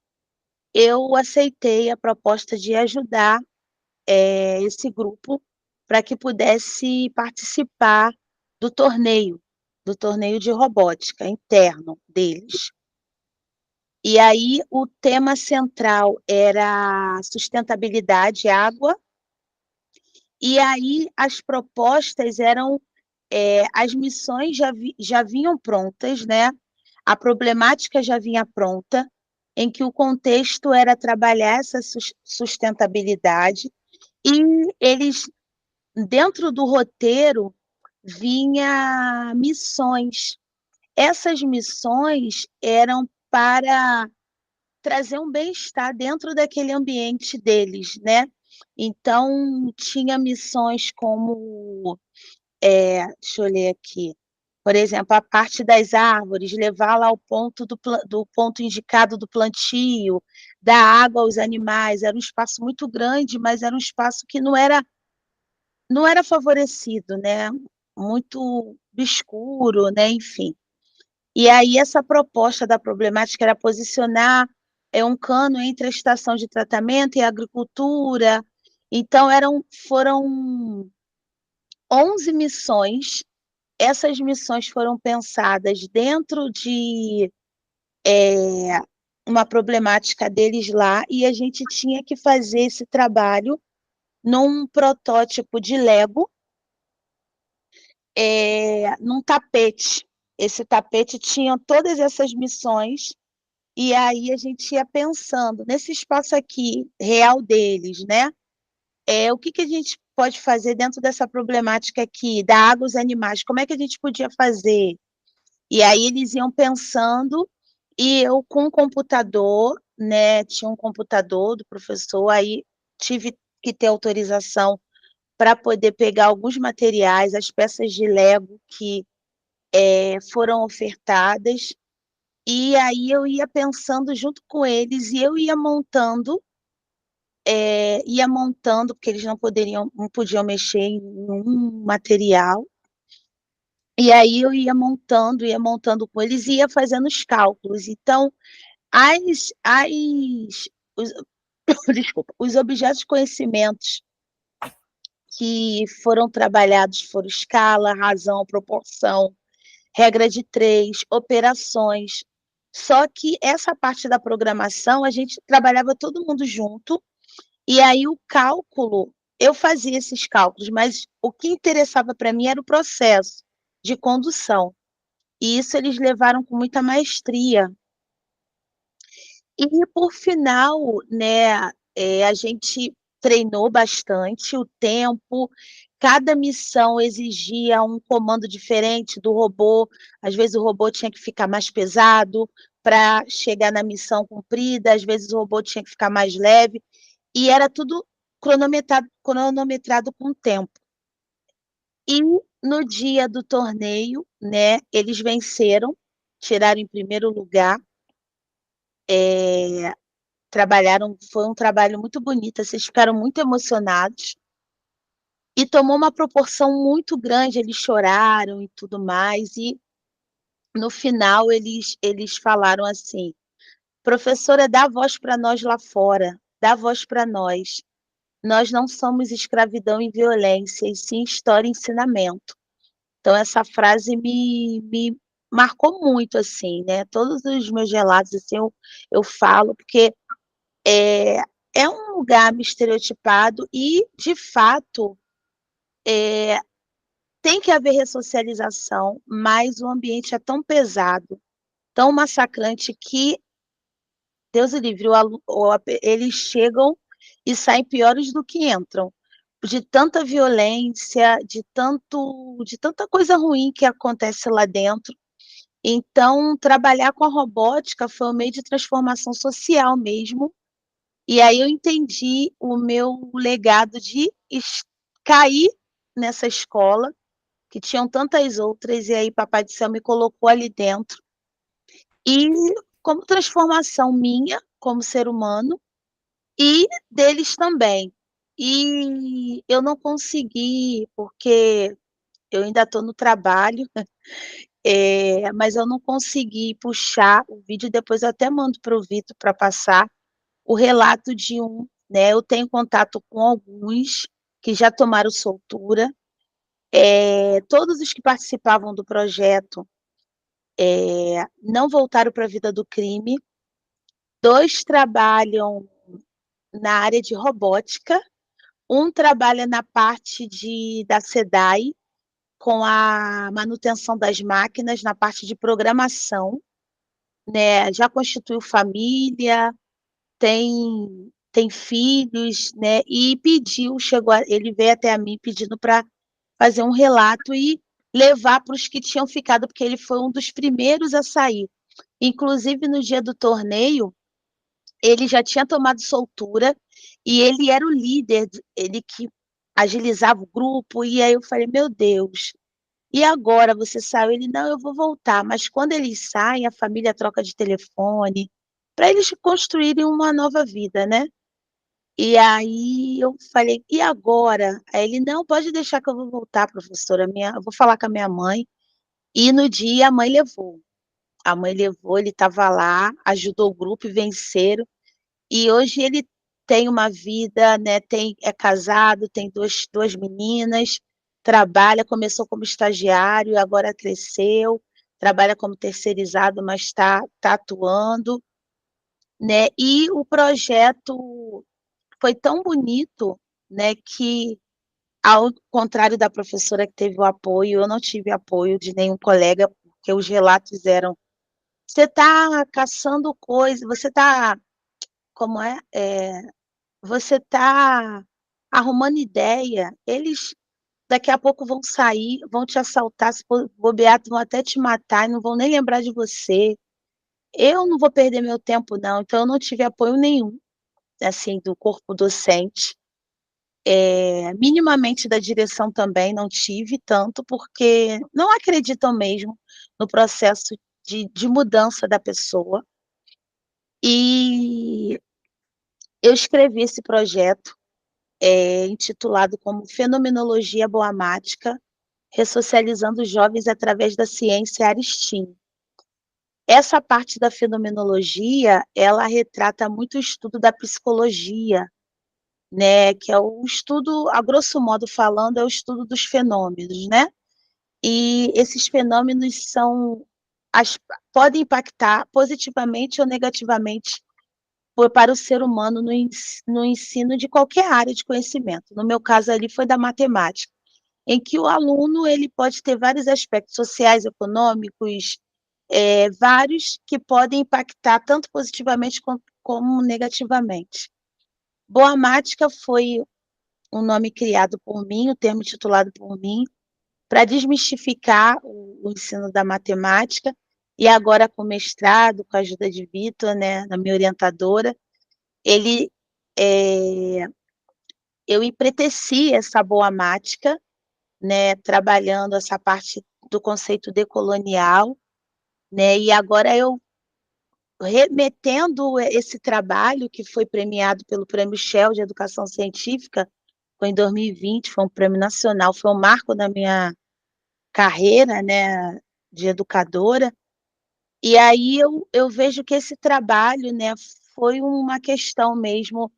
eu aceitei a proposta de ajudar, esse grupo, para que pudesse participar do torneio de robótica interno deles. E aí o tema central era sustentabilidade, água, e aí as propostas eram, as missões já vinham prontas, né, a problemática já vinha pronta, em que o contexto era trabalhar essa sustentabilidade, e eles, dentro do roteiro, vinha missões. Essas missões eram para trazer um bem-estar dentro daquele ambiente deles, né. Então, tinha missões como, deixa eu ler aqui, por exemplo, a parte das árvores, levar lá ao ponto do ponto indicado do plantio, dar água aos animais, era um espaço muito grande, mas era um espaço que não era favorecido, né, muito escuro, né, enfim. E aí essa proposta da problemática era posicionar, um cano entre a estação de tratamento e a agricultura, então foram 11 missões, essas missões foram pensadas dentro de, uma problemática deles lá, e a gente tinha que fazer esse trabalho num protótipo de Lego, num tapete. Esse tapete tinha todas essas missões, e aí a gente ia pensando, nesse espaço aqui, real deles, né, o que que a gente pode fazer dentro dessa problemática aqui, da água aos animais, como é que a gente podia fazer? E aí eles iam pensando, e eu com o computador, né, tinha um computador do professor, aí tive que ter autorização para poder pegar alguns materiais, as peças de Lego que, foram ofertadas, e aí eu ia pensando junto com eles e eu ia montando, porque eles não podiam mexer em nenhum material, e aí eu ia montando com eles e ia fazendo os cálculos. Então, as os desculpa, os objetos de conhecimentos que foram trabalhados foram escala, razão, proporção, regra de 3, operações. Só que essa parte da programação, a gente trabalhava todo mundo junto, e aí o cálculo, eu fazia esses cálculos, mas o que interessava para mim era o processo de condução, e isso eles levaram com muita maestria. E por final, né, a gente treinou bastante o tempo, cada missão exigia um comando diferente do robô, às vezes o robô tinha que ficar mais pesado para chegar na missão cumprida, às vezes o robô tinha que ficar mais leve, e era tudo cronometrado com tempo. E no dia do torneio, né, eles venceram, tiraram em primeiro lugar, foi um trabalho muito bonito, assim, eles ficaram muito emocionados, e tomou uma proporção muito grande, eles choraram e tudo mais, e no final eles falaram assim: "Professora, dá voz para nós lá fora, dá voz para nós. Nós não somos escravidão e violência, e sim história e ensinamento". Então essa frase me marcou muito, assim, né, todos os meus relatos, assim, eu falo, porque, é é um lugar meio estereotipado e, de fato, eh, tem que haver ressocialização, mas o ambiente é tão pesado, tão massacrante que, Deus o livre, eles chegam e saem piores do que entram, de tanta violência, de tanta coisa ruim que acontece lá dentro. Então, trabalhar com a robótica foi um meio de transformação social mesmo, e aí eu entendi o meu legado de cair nessa escola, que tinham tantas outras, e aí papai do céu me colocou ali dentro, e como transformação minha, como ser humano, e deles também. E eu não consegui, porque eu ainda estou no trabalho, mas eu não consegui puxar o vídeo, depois eu até mando para o Vitor para passar o relato de um, né, eu tenho contato com alguns que já tomaram soltura, todos os que participavam do projeto, não voltaram para a vida do crime, 2 trabalham na área de robótica, um trabalha na parte da SEDAI, com a manutenção das máquinas, na parte de programação, né, já constituiu família, tem filhos, né, e ele veio até a mim pedindo para fazer um relato e levar para os que tinham ficado, porque ele foi um dos primeiros a sair. Inclusive no dia do torneio, ele já tinha tomado soltura, e ele era o líder, ele que agilizava o grupo, e aí eu falei: "Meu Deus, e agora você saiu?" Ele: "Não, eu vou voltar", mas quando eles saem, a família troca de telefone, para eles construírem uma nova vida, né. E aí eu falei: "E agora?" Aí ele: "Não, pode deixar que eu vou voltar, professora, eu vou falar com a minha mãe", e no dia a mãe levou, ele estava lá, ajudou o grupo e venceram. E hoje ele tem uma vida, né, é casado, tem duas meninas, trabalha, começou como estagiário, agora cresceu, trabalha como terceirizado, mas está atuando, né. E o projeto foi tão bonito, né, que, ao contrário da professora que teve o apoio, eu não tive apoio de nenhum colega, porque os relatos eram: "Você está caçando coisa, você está", como é? "Você está arrumando ideia, eles daqui a pouco vão sair, vão te assaltar, se bobear, vão até te matar e não vão nem lembrar de você. Eu não vou perder meu tempo não", então eu não tive apoio nenhum, assim, do corpo docente, minimamente da direção também não tive tanto, porque não acreditam mesmo no processo de mudança da pessoa. E eu escrevi esse projeto, intitulado como Fenomenologia Boamática, ressocializando os jovens através da ciência Aristim. Essa parte da fenomenologia, ela retrata muito o estudo da psicologia, né, que é o estudo, a grosso modo falando, é o estudo dos fenômenos, né. E esses fenômenos as podem impactar positivamente ou negativamente para o ser humano no ensino de qualquer área de conhecimento. No meu caso ali foi da matemática, em que o aluno ele pode ter vários aspectos sociais, econômicos, vários que podem impactar tanto positivamente como negativamente. Boamática foi um nome criado por mim, o termo titulado por mim, para desmistificar o ensino da matemática, e agora com mestrado, com a ajuda de Vitor, né, da minha orientadora, ele, eh, eu empreteci essa boamática, né, trabalhando essa parte do conceito decolonial, né, e agora eu remetendo esse trabalho que foi premiado pelo Prêmio Shell de Educação Científica, foi em 2020, foi um prêmio nacional, foi um marco da minha carreira, né, de educadora. E aí eu vejo que esse trabalho, né, foi uma questão mesmo,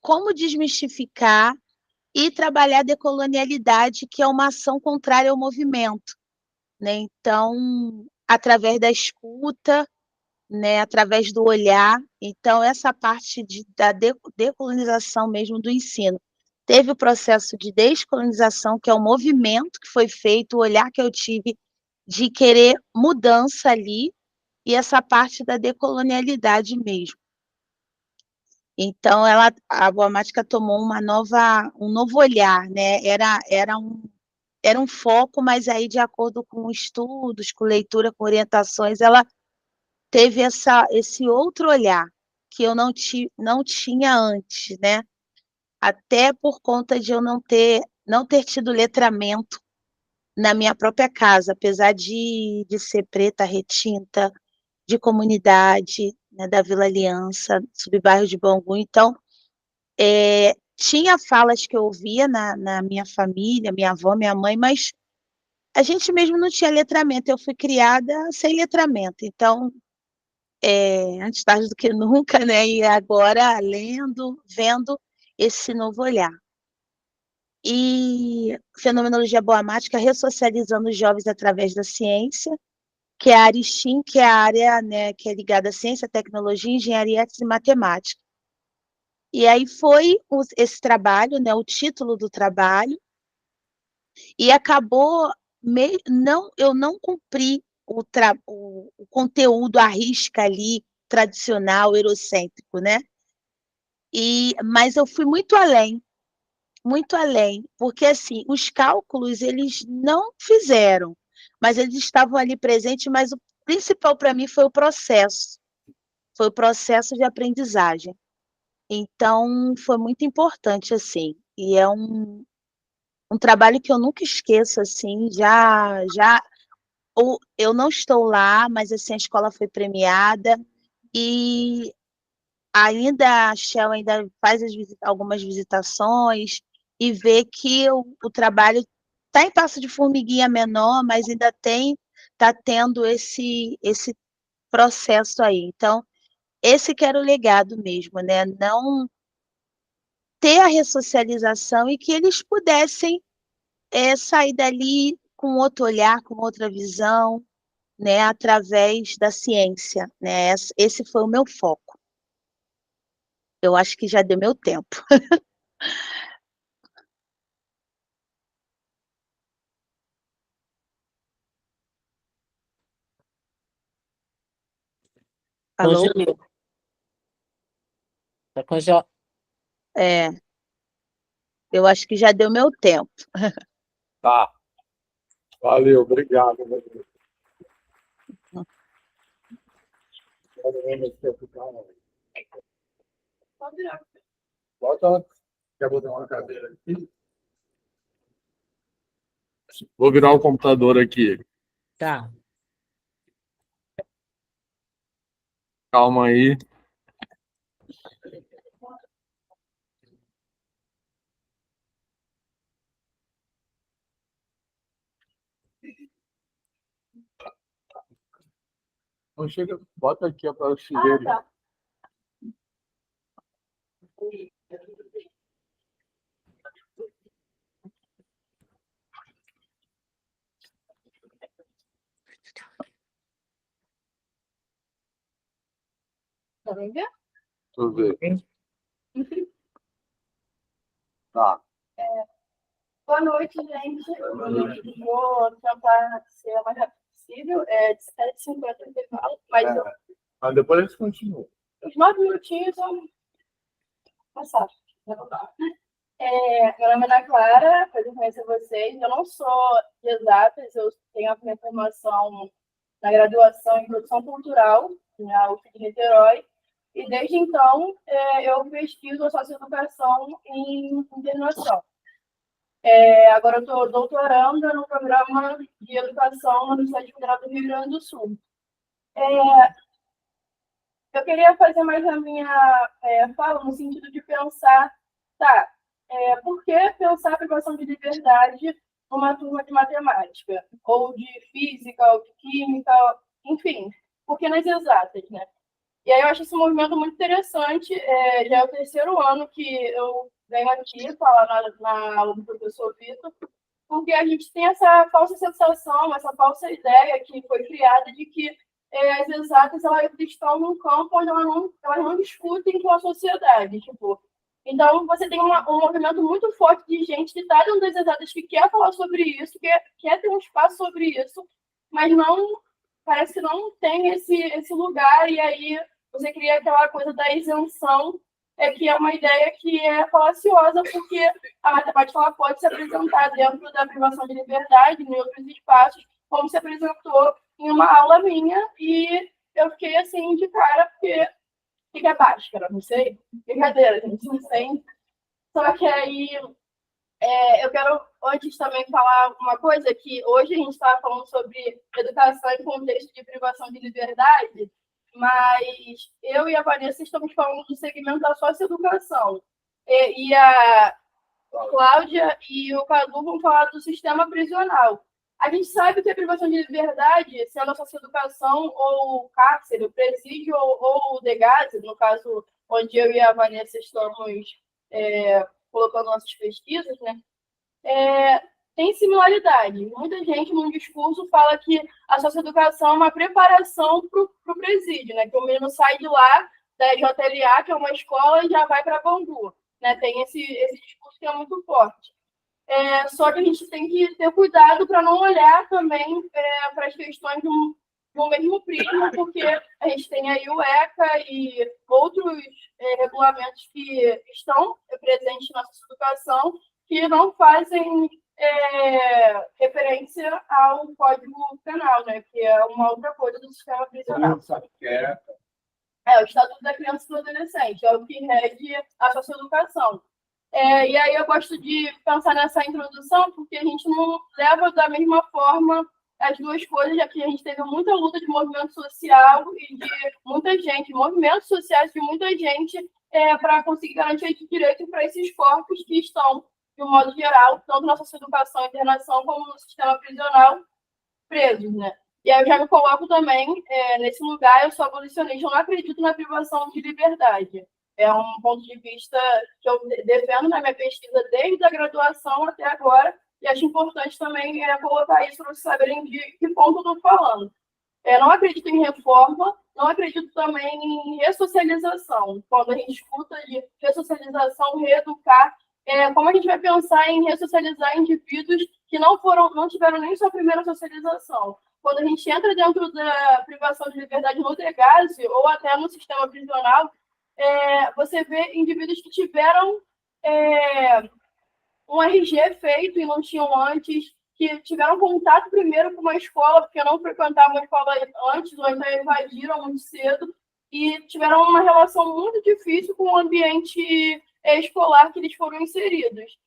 como desmistificar e trabalhar a decolonialidade, que é uma ação contrária ao movimento, né. Então, através da escuta, né, através do olhar, então essa parte da decolonização mesmo do ensino. Teve o processo de descolonização, que é o movimento que foi feito, o olhar que eu tive de querer mudança ali, e essa parte da decolonialidade mesmo. Então a Boamática tomou um novo olhar, né, era um foco, mas aí de acordo com estudos, com leitura, com orientações, ela teve esse outro olhar, que eu não tinha antes, né, até por conta de eu não ter tido letramento na minha própria casa, apesar de ser preta, retinta, de comunidade, né, da Vila Aliança, subbairro de Bangu. Então, tinha falas que eu ouvia na minha família, minha avó, minha mãe, mas a gente mesmo não tinha letramento, eu fui criada sem letramento, então, antes tarde do que nunca, né, e agora lendo, vendo esse novo olhar. E Fenomenologia Boamática, ressocializando os jovens através da ciência, que é a área STEAM, que é a área, né, que é ligada à ciência, tecnologia, engenharia, artes e matemática. E aí foi esse trabalho, né, o título do trabalho, e acabou eu não cumpri o conteúdo à risca ali, tradicional, eurocêntrico, né. Mas eu fui muito além, porque, assim, os cálculos eles não fizeram, mas eles estavam ali presentes, mas o principal para mim foi o processo de aprendizagem. Então, foi muito importante, assim, e é um trabalho que eu nunca esqueço, assim, eu não estou lá, mas, assim, a escola foi premiada, e ainda a Shell ainda faz algumas visitações, e vê que o trabalho está em passo de formiguinha menor, mas ainda está tendo esse processo aí. Então, esse que era o legado mesmo, né, não ter a ressocialização e que eles pudessem, sair dali com outro olhar, com outra visão, né, através da ciência, né, esse foi o meu foco. Eu acho que já deu meu tempo. Alô? Congelou. Tá congelado. É, eu acho que já deu meu tempo. Tá. Valeu, obrigado. Bota. Quer botar uma cadeira aqui? Vou virar o computador aqui. Tá. Calma aí. Não chega, bota aqui para o chuveiro. Tá. Tá vendo? Deixa eu ver. Tá. Boa noite, gente. Vou tentar ser o mais rápido possível. De 7h50 intervalo, mas Mas depois a gente continua. uns 9 minutinhos vão passar. Meu nome é Ana Clara, prazer em conhecer vocês. Eu não sou de exatas, eu tenho a minha formação na graduação em produção cultural na UF de Niterói. E desde então eu pesquiso a socioeducação em internação. Agora eu estou doutoranda no programa de educação na Universidade Federal do Rio Grande do Sul. eu queria fazer mais a minha fala no sentido de pensar, tá, por que pensar a privação de liberdade numa turma de matemática, ou de física, ou de química, enfim, por que nas exatas, né? E aí eu acho esse movimento muito interessante, já é o terceiro ano que eu venho aqui falar na aula do professor Vitor, porque a gente tem essa falsa sensação, essa falsa ideia que foi criada de que as exatas elas estão num campo onde elas não discutem com a sociedade. Tipo, então, você tem um movimento muito forte de gente que está dentro das exatas que quer falar sobre isso, quer ter um espaço sobre isso, mas não parece que não tem esse lugar, e aí você cria aquela coisa da isenção, que é uma ideia que é falaciosa, porque a matemática ela pode se apresentar dentro da privação de liberdade, em outros espaços, como se apresentou em uma aula minha, e eu fiquei assim de cara, porque o que é Bhaskara? Não sei. Brincadeira, gente, não sei. Só que aí eu quero antes também falar uma coisa, que hoje a gente estava falando sobre educação em contexto de privação de liberdade, mas eu e a Vanessa estamos falando do segmento da socioeducação. E a Cláudia e o Cadu vão falar do sistema prisional. A gente sabe que a privação de liberdade, sendo a socioeducação ou o cárcere, o presídio ou o degase, no caso onde eu e a Vanessa estamos colocando nossas pesquisas, né? Tem similaridade. Muita gente, num discurso, fala que a socioeducação é uma preparação para o presídio, né? Que o menino sai de lá, da JLA, que é uma escola, e já vai para Bangu. Né? Tem esse discurso que é muito forte. Só que a gente tem que ter cuidado para não olhar também para as questões de um mesmo prisma, porque a gente tem aí o ECA e outros regulamentos que estão presentes na nossa educação que não fazem referência ao Código Penal, né? Que é uma outra coisa do sistema prisional. Sabe o que é? O Estatuto da Criança e do Adolescente, é o que rege a socioeducação. E aí eu gosto de pensar nessa introdução, porque a gente não leva da mesma forma as duas coisas, já que a gente teve muita luta de movimento social e de muita gente, movimentos sociais de muita gente, para conseguir garantir direito para esses corpos que estão, de um modo geral, tanto na socioeducação e internação como no sistema prisional, presos, né? E aí eu já me coloco também nesse lugar, eu sou abolicionista, eu não acredito na privação de liberdade. É um ponto de vista que eu defendo na minha pesquisa desde a graduação até agora, e acho importante também colocar isso para vocês saberem de que ponto eu estou falando. Não acredito em reforma, não acredito também em ressocialização. Quando a gente escuta de ressocialização, reeducar, como a gente vai pensar em ressocializar indivíduos que não tiveram nem sua primeira socialização? Quando a gente entra dentro da privação de liberdade no degase ou até no sistema prisional, você vê indivíduos que tiveram um RG feito e não tinham antes, que tiveram contato primeiro com uma escola, porque não frequentavam uma escola antes, ou então invadiram muito cedo, e tiveram uma relação muito difícil com o ambiente escolar que eles foram inseridos.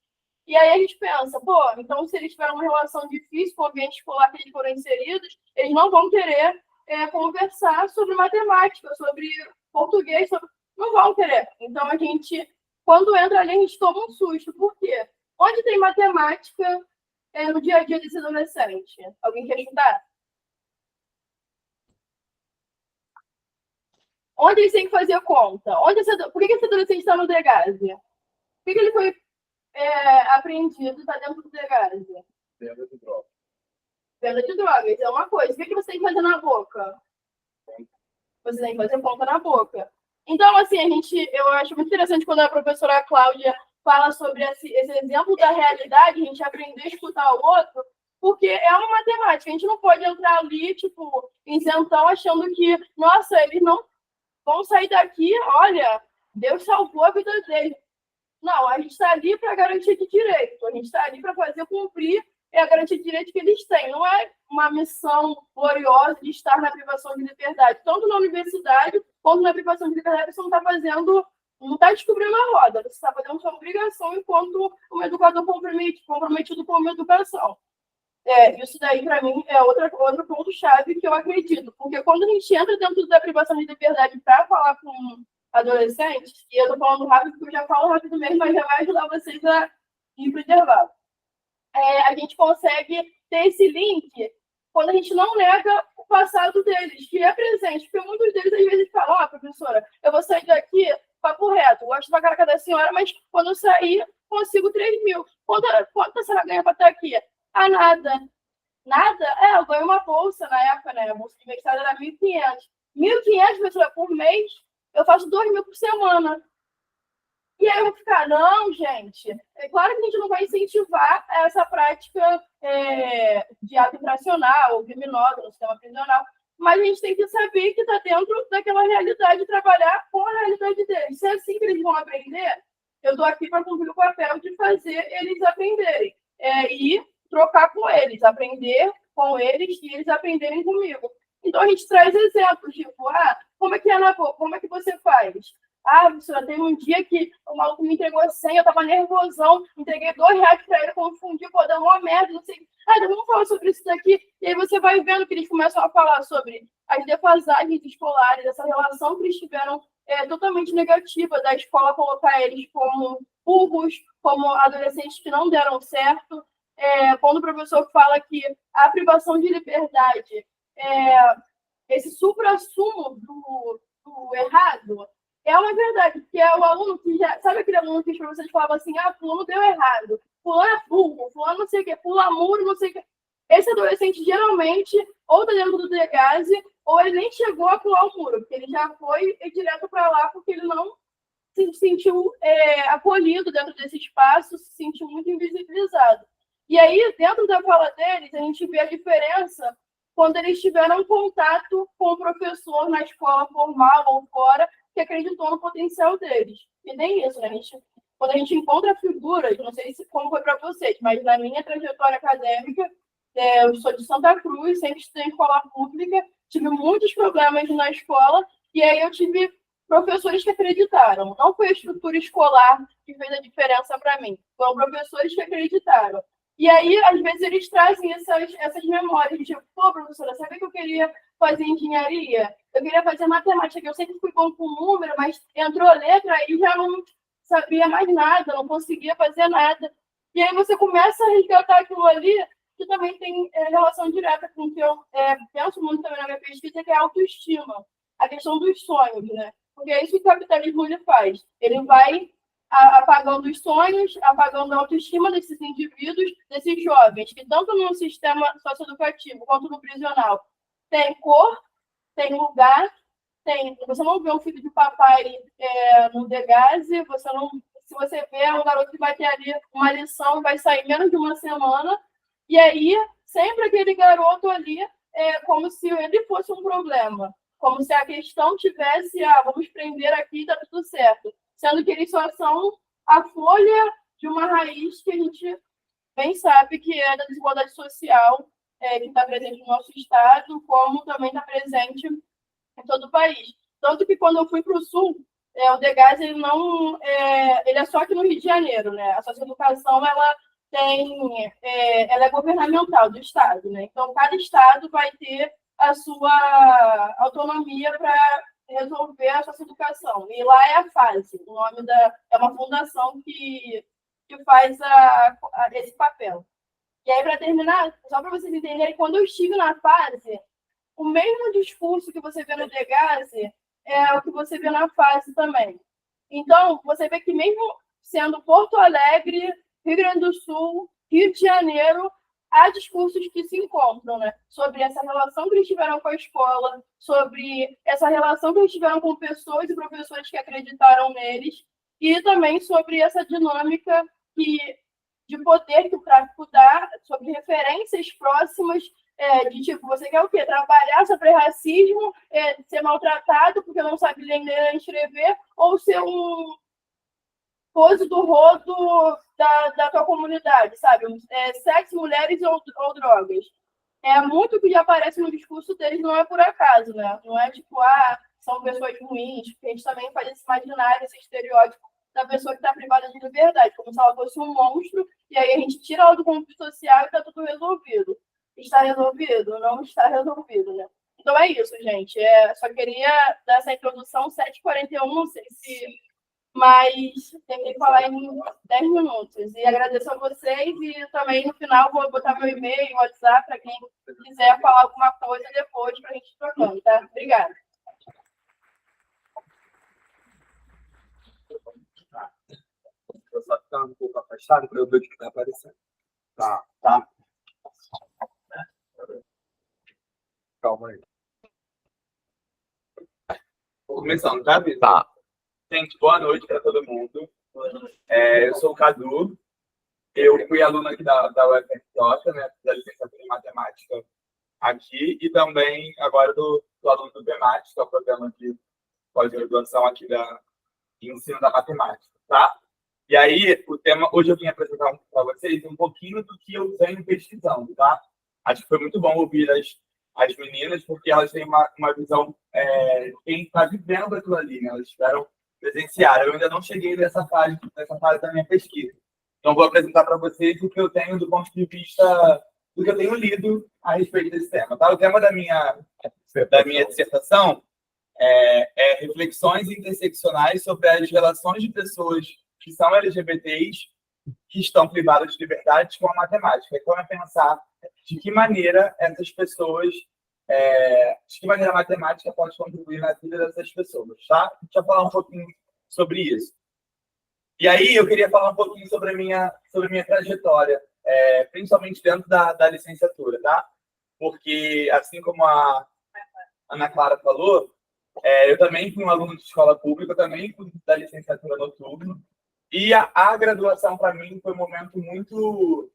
E aí a gente pensa, então se eles tiveram uma relação difícil com o ambiente escolar que eles foram inseridos, eles não vão querer conversar sobre matemática, sobre português, não vão querer. Então a gente, quando entra ali, a gente toma um susto. Por quê? Onde tem matemática no dia a dia desse adolescente? Alguém quer ajudar? Onde eles têm que fazer conta? Por que esse adolescente está no degase? Por que ele foi apreendido e está dentro do degase? Venda de drogas. Venda de drogas é uma coisa. O que você tem que fazer na boca? Você tem que fazer conta na boca. Então, assim, eu acho muito interessante quando a professora Cláudia fala sobre esse exemplo da realidade, a gente aprender a escutar o outro, porque é uma matemática. A gente não pode entrar ali, tipo, isentão, achando que, nossa, eles não vão sair daqui, olha, Deus salvou a vida deles. Não, a gente está ali para garantir de direito, a gente está ali para fazer cumprir a garantia de direito que eles têm. Não é uma missão gloriosa de estar na privação de liberdade. Tanto na universidade, quanto na privação de liberdade, você não está descobrindo a roda, você está fazendo sua obrigação enquanto um educador comprometido com uma educação. Isso daí, para mim, é outro ponto-chave que eu acredito. Porque quando a gente entra dentro da privação de liberdade para falar com adolescentes, e eu estou falando rápido, porque eu já falo rápido mesmo, mas já vai ajudar vocês a ir para o intervalo. A gente consegue ter esse link quando a gente não nega o passado deles, que é presente. Porque muitos deles, às vezes, falam, professora, eu vou sair daqui, papo reto, gosto da cara da senhora, mas quando eu sair, consigo 3 mil. Quanto a senhora ganha para estar aqui? Nada. Nada? Eu ganho uma bolsa na época, né? A bolsa de mestrado era 1.500. 1.500, pessoal, por mês, eu faço 2 mil por semana. E aí eu vou ficar, não, gente. É claro que a gente não vai incentivar essa prática de ato infracional ou criminosa no sistema prisional, mas a gente tem que saber que está dentro daquela realidade, trabalhar com a realidade deles. Se é assim que eles vão aprender, eu estou aqui para cumprir o papel de fazer eles aprenderem. E trocar com eles, aprender com eles e eles aprenderem comigo. Então, a gente traz exemplos, tipo, como é que é na boca? Como é que você faz? Professora, tem um dia que o maluco me entregou 100, eu tava nervosão, entreguei R$2 para ele, confundi, deu uma merda, não sei. Então vamos falar sobre isso daqui. E aí você vai vendo que eles começam a falar sobre as defasagens escolares, essa relação que eles tiveram totalmente negativa da escola colocar eles como burros, como adolescentes que não deram certo. Quando o professor fala que a privação de liberdade, esse supra-sumo do errado, é uma verdade, porque é o aluno que já... Sabe aquele aluno que os professores falavam assim, fulano deu errado, fulano é burro, fulano não sei o quê, pula muro, não sei o quê. Esse adolescente, geralmente, ou está dentro do Degase, ou ele nem chegou a pular o muro, porque ele já foi direto para lá, porque ele não se sentiu acolhido dentro desse espaço, se sentiu muito invisibilizado. E aí, dentro da fala deles, a gente vê a diferença quando eles tiveram contato com o professor na escola formal ou fora, que acreditou no potencial deles. E nem isso, né? Quando a gente encontra figuras, não sei como foi para vocês, mas na minha trajetória acadêmica, eu sou de Santa Cruz, sempre estudei em escola pública, tive muitos problemas na escola, e aí eu tive professores que acreditaram. Não foi a estrutura escolar que fez a diferença para mim, foram professores que acreditaram. E aí, às vezes, eles trazem essas memórias, tipo, professora, sabia que eu queria fazer engenharia? Eu queria fazer matemática, eu sempre fui bom com número, mas entrou letra e já não sabia mais nada, não conseguia fazer nada. E aí você começa a resgatar aquilo ali, que também tem relação direta com o que eu penso muito também na minha pesquisa, que é a autoestima, a questão dos sonhos, né? Porque é isso que o capitalismo ele faz. Ele vai apagando os sonhos, apagando a autoestima desses indivíduos, desses jovens, que tanto no sistema socioeducativo quanto no prisional tem cor, tem lugar, você não vê um filho de papai no Degase, se você vê um garoto que vai ter ali uma lição, vai sair menos de uma semana, e aí sempre aquele garoto ali é como se ele fosse um problema, como se a questão tivesse, vamos prender aqui, tá tudo certo. Sendo que eles só são a folha de uma raiz que a gente bem sabe que é da desigualdade social, que está presente no nosso estado, como também está presente em todo o país. Tanto que quando eu fui para o Sul, o Degase, ele é só aqui no Rio de Janeiro, né? A socioeducação, ela é governamental do estado, né? Então, cada estado vai ter a sua autonomia para resolver a socioeducação. E lá é a FASE, o nome é uma fundação que faz esse papel. E aí, para terminar, só para vocês entenderem, quando eu estive na FASE, o mesmo discurso que você vê no Degase é o que você vê na FASE também. Então, você vê que mesmo sendo Porto Alegre, Rio Grande do Sul, Rio de Janeiro, há discursos que se encontram, né? Sobre essa relação que eles tiveram com a escola, sobre essa relação que eles tiveram com pessoas e professores que acreditaram neles, e também sobre essa dinâmica de poder que o tráfico dá, sobre referências próximas, de tipo, você quer o quê? Trabalhar sobre racismo, ser maltratado porque não sabe ler nem escrever, ou ser um pose do rodo da tua comunidade, sabe? Sexo, mulheres ou drogas. É muito que já aparece no discurso deles, não é por acaso, né? Não é tipo, são pessoas ruins, porque a gente também faz esse imaginário, esse estereótipo da pessoa que está privada de liberdade, como se ela fosse um monstro, e aí a gente tira ela do convívio social e está tudo resolvido. Está resolvido? Não está resolvido, né? Então é isso, gente. Só queria dar essa introdução, 7h41, não sei se... Mas tentei falar em 10 minutos. E agradeço a vocês e também no final vou botar meu e-mail, WhatsApp, para quem quiser falar alguma coisa depois para a gente ir trocando, tá? Obrigada. Vou só ficar um pouco afastado para eu ver o que está aparecendo. Tá. Calma aí. Vou começando, tá, Vitor? Tá. Gente, boa noite para todo mundo. Eu sou o Cadu. Eu fui aluno aqui da UFRJ, né, da licenciatura em matemática aqui, e também agora do aluno do BMAT, que é o programa de pós-graduação aqui de ensino da matemática, tá? E aí, o tema, hoje eu vim apresentar para vocês um pouquinho do que eu venho pesquisando, tá? Acho que foi muito bom ouvir as meninas, porque elas têm uma visão, quem está vivendo aquilo ali, né? Elas tiveram presenciar. Eu ainda não cheguei nessa fase da minha pesquisa. Então, vou apresentar para vocês o que eu tenho do ponto de vista do que eu tenho lido a respeito desse tema. Tá? O tema da minha dissertação é reflexões interseccionais sobre as relações de pessoas que são LGBTs que estão privadas de liberdade com a matemática. Então, é pensar de que maneira essas pessoas, de que maneira a matemática pode contribuir na vida dessas pessoas, tá? Deixa eu falar um pouquinho sobre isso. E aí, eu queria falar um pouquinho sobre a minha trajetória, principalmente dentro da licenciatura, tá? Porque, assim como a Ana Clara falou, eu também fui um aluno de escola pública, também fui da licenciatura noturna, e a graduação, para mim, foi um momento muito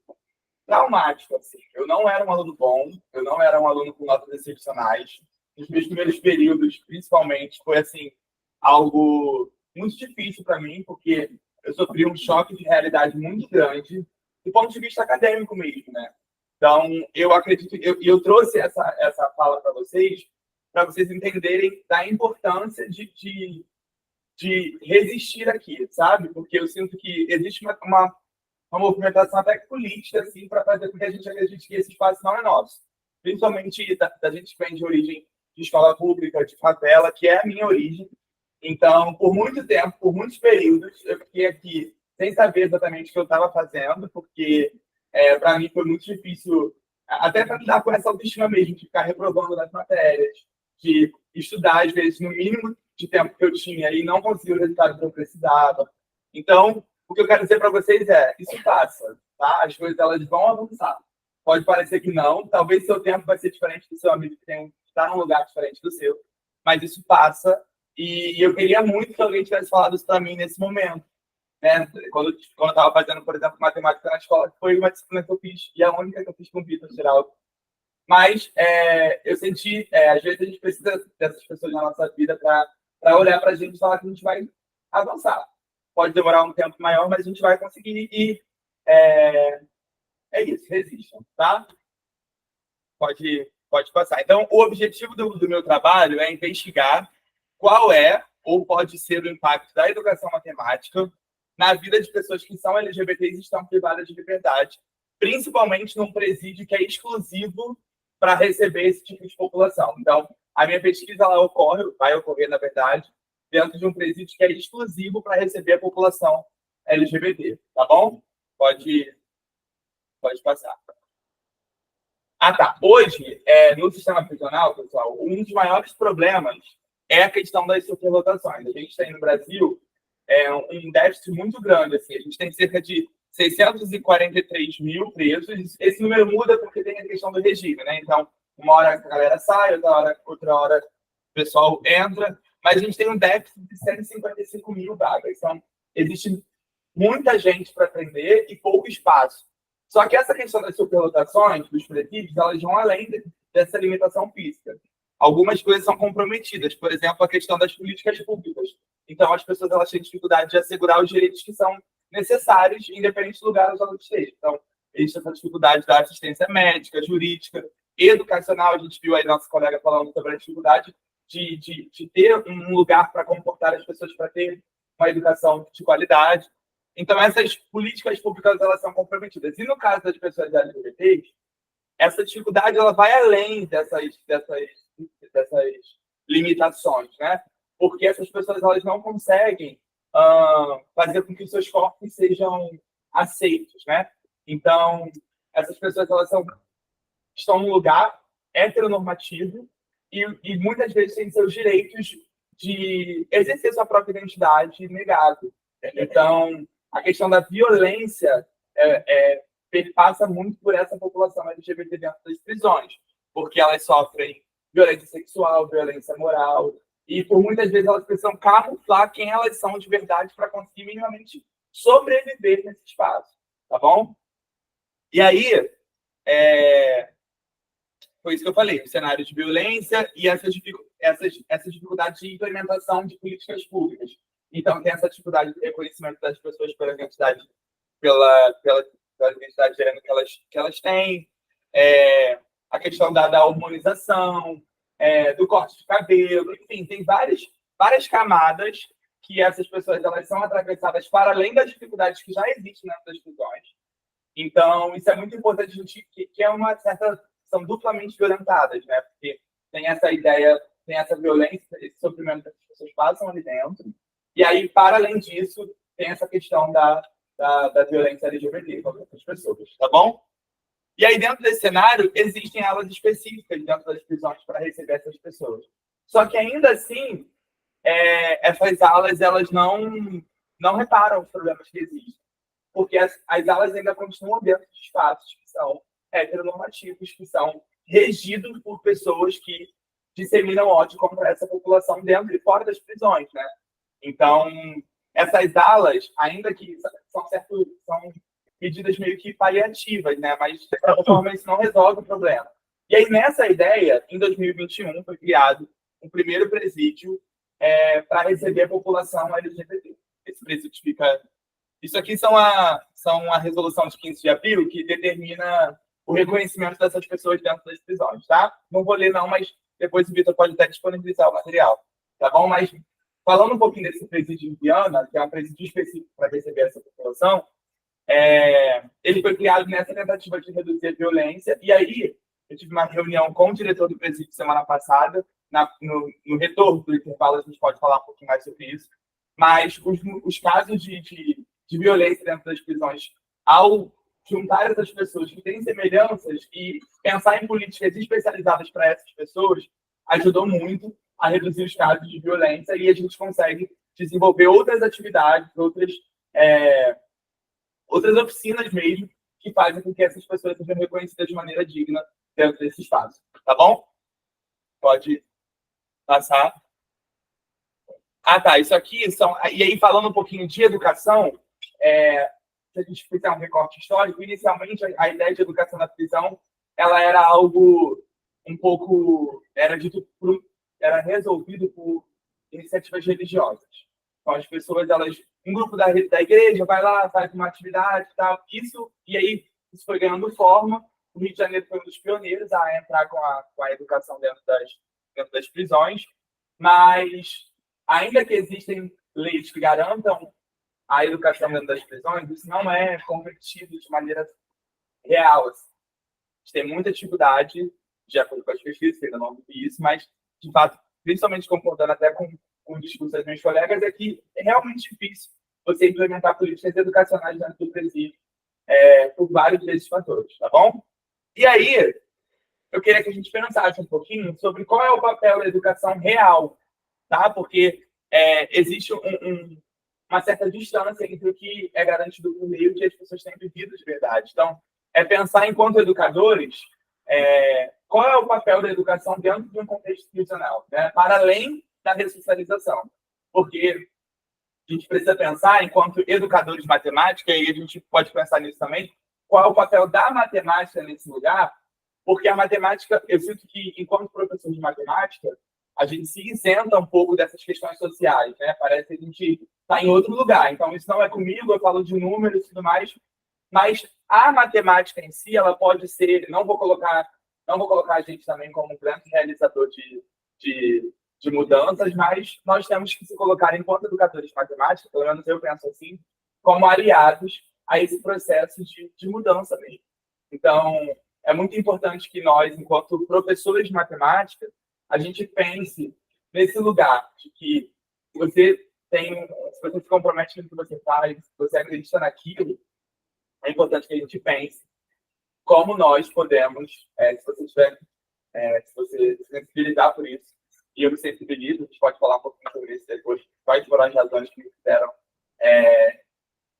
traumático, assim. Eu não era um aluno bom, eu não era um aluno com notas excepcionais. Nos meus primeiros períodos, principalmente, foi, assim, algo muito difícil para mim, porque eu sofri um choque de realidade muito grande, do ponto de vista acadêmico mesmo, né? Então, eu acredito, eu trouxe essa fala para vocês entenderem da importância de resistir aqui, sabe? Porque eu sinto que existe uma movimentação até política, assim, para fazer com que a gente acredite que esse espaço não é nosso. Principalmente da gente que vem de origem de escola pública, de favela, que é a minha origem. Então, por muito tempo, por muitos períodos, eu fiquei aqui sem saber exatamente o que eu estava fazendo, porque para mim foi muito difícil, até para lidar com essa autoestima mesmo, de ficar reprovando nas matérias, de estudar, às vezes, no mínimo de tempo que eu tinha e não conseguir o resultado que eu precisava. Então, o que eu quero dizer para vocês isso passa, tá? As coisas elas vão avançar. Pode parecer que não, talvez seu tempo vai ser diferente do seu amigo que está num lugar diferente do seu, mas isso passa. E eu queria muito que alguém tivesse falado isso para mim nesse momento, né? Quando eu estava fazendo, por exemplo, matemática na escola, que foi uma disciplina que eu fiz, e a única que eu fiz com Vitor geral. Mas eu senti, às vezes a gente precisa dessas pessoas na nossa vida para olhar para a gente e falar que a gente vai avançar. Pode demorar um tempo maior, mas a gente vai conseguir. E é isso, resistam, tá? Pode passar. Então, o objetivo do meu trabalho é investigar qual é ou pode ser o impacto da educação matemática na vida de pessoas que são LGBTs e estão privadas de liberdade, principalmente num presídio que é exclusivo para receber esse tipo de população. Então, a minha pesquisa vai ocorrer, na verdade, dentro de um presídio que é exclusivo para receber a população LGBT, tá bom? Pode passar. Ah, tá. Hoje, no sistema prisional, pessoal, um dos maiores problemas é a questão das superlotações. A gente tem no Brasil um déficit muito grande. Assim. A gente tem cerca de 643 mil presos. Esse número muda porque tem a questão do regime, né? Então, uma hora a galera sai, outra hora o pessoal entra. Mas a gente tem um déficit de 155 mil vagas. Então, existe muita gente para atender e pouco espaço. Só que essa questão das superlotações, dos presídios, elas vão além dessa limitação física. Algumas coisas são comprometidas, por exemplo, a questão das políticas públicas. Então, as pessoas elas têm dificuldade de assegurar os direitos que são necessários, independente do lugar onde elas estejam. Então, existe essa dificuldade da assistência médica, jurídica, educacional. A gente viu aí nossa colega falando sobre a dificuldade de ter um lugar para comportar as pessoas, para ter uma educação de qualidade. Então, essas políticas públicas elas são comprometidas. E no caso das pessoas LGBTs, essa dificuldade ela vai além dessas limitações, né? Porque essas pessoas elas não conseguem fazer com que os seus corpos sejam aceitos, né? Então, essas pessoas elas estão num lugar heteronormativo e muitas vezes têm seus direitos de exercer sua própria identidade negado. Então, a questão da violência perpassa muito por essa população LGBT dentro das prisões, porque elas sofrem violência sexual, violência moral, e por muitas vezes elas precisam camuflar quem elas são de verdade para conseguir minimamente sobreviver nesse espaço, tá bom? E aí, foi isso que eu falei, o cenário de violência e essas dificuldades de implementação de políticas públicas. Então, tem essa dificuldade de reconhecimento das pessoas pela identidade, pela identidade de gênero que elas têm, a questão da hormonização, do corte de cabelo, enfim, tem várias camadas que essas pessoas elas são atravessadas para além das dificuldades que já existem dentro das prisões. Então, isso é muito importante, a gente que é uma certa... são duplamente violentadas, né? Porque tem essa ideia, tem essa violência, esse sofrimento que as pessoas passam ali dentro. E aí, para além disso, tem essa questão da violência LGBT contra as pessoas, tá bom? E aí, dentro desse cenário, existem alas específicas dentro das prisões para receber essas pessoas. Só que, ainda assim, essas alas, elas não reparam os problemas que existem. Porque as alas ainda continuam dentro de espaços que são heteronormativos, que são regidos por pessoas que disseminam ódio contra essa população dentro e fora das prisões, né? Então, essas alas, ainda que são medidas meio que paliativas, né? Mas, de certa forma, isso não resolve o problema. E aí, nessa ideia, em 2021, foi criado um primeiro presídio para receber a população LGBT. Esse presídio fica... Isso aqui são a resolução de 15 de abril, que determina o reconhecimento dessas pessoas dentro das prisões, tá? Não vou ler, não, mas depois o Vitor pode até disponibilizar o material, tá bom? Mas, falando um pouquinho desse presídio em Viana, que é um presídio específico para receber essa população, ele foi criado nessa tentativa de reduzir a violência, e aí eu tive uma reunião com o diretor do presídio semana passada, no retorno do intervalo a gente pode falar um pouquinho mais sobre isso, mas os casos de violência dentro das prisões, ao juntar essas pessoas que têm semelhanças e pensar em políticas especializadas para essas pessoas, ajudou muito a reduzir os casos de violência e a gente consegue desenvolver outras atividades, outras oficinas mesmo, que fazem com que essas pessoas sejam reconhecidas de maneira digna dentro desse espaço. Tá bom? Pode passar. Ah, tá. Isso aqui são... E aí, falando um pouquinho de educação, se a gente fizer um recorte histórico, inicialmente a ideia de educação na prisão ela era algo um pouco... Era resolvido por iniciativas religiosas. Então, as pessoas, um grupo da igreja vai lá, faz uma atividade e tal. Isso foi ganhando forma. O Rio de Janeiro foi um dos pioneiros a entrar com a educação dentro das prisões. Mas, ainda que existem leis que garantam a educação dentro das prisões, isso não é convertido de maneira real. Assim. A gente tem muita dificuldade, de acordo com as pesquisas, que ainda não vi isso, mas, de fato, principalmente concordando até com o discurso das minhas colegas, é que é realmente difícil você implementar políticas educacionais dentro do presídio por vários desses fatores, tá bom? E aí, eu queria que a gente pensasse um pouquinho sobre qual é o papel da educação real, tá? Porque existe uma certa distância entre o que é garantido por lei e o que as pessoas têm vivido de verdade. Então, pensar enquanto educadores qual é o papel da educação dentro de um contexto institucional, né? Para além da ressocialização. Porque a gente precisa pensar, enquanto educadores de matemática, e a gente pode pensar nisso também, qual é o papel da matemática nesse lugar, porque a matemática, eu sinto que, enquanto professor de matemática, a gente se isenta um pouco dessas questões sociais, né? Parece que a gente está em outro lugar. Então, isso não é comigo, eu falo de números e tudo mais, mas a matemática em si, ela pode ser... Não vou colocar a gente também como um grande realizador de de mudanças, mas nós temos que se colocar, enquanto educadores de matemática, pelo menos eu penso assim, como aliados a esse processo de mudança mesmo. Então, é muito importante que nós, enquanto professores de matemática, a gente pense nesse lugar de que você se você se compromete com o que você faz, se você acredita naquilo, é importante que a gente pense como nós podemos, se você tiver, se você se sensibilizar por isso, e eu me sensibilizo, a gente pode falar um pouquinho sobre isso depois, vai explorar as razões que me fizeram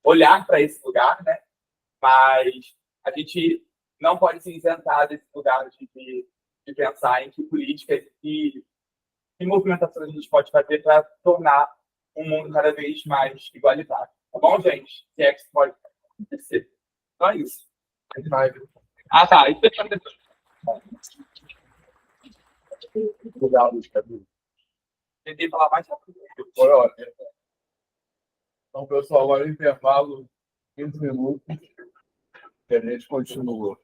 olhar para esse lugar, né? Mas a gente não pode se isentar desse lugar de pensar em que políticas e movimentações a gente pode fazer para tornar um mundo cada vez mais igualitário. Tá bom, gente? Se é que isso pode acontecer. Então é isso. Ah, tá. Isso é depois. Tentei falar mais rápido. Foi ótimo. Então, pessoal, agora intervalo 15 minutos e a gente continua.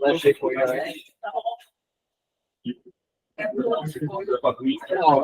Achei que foi, né? Não,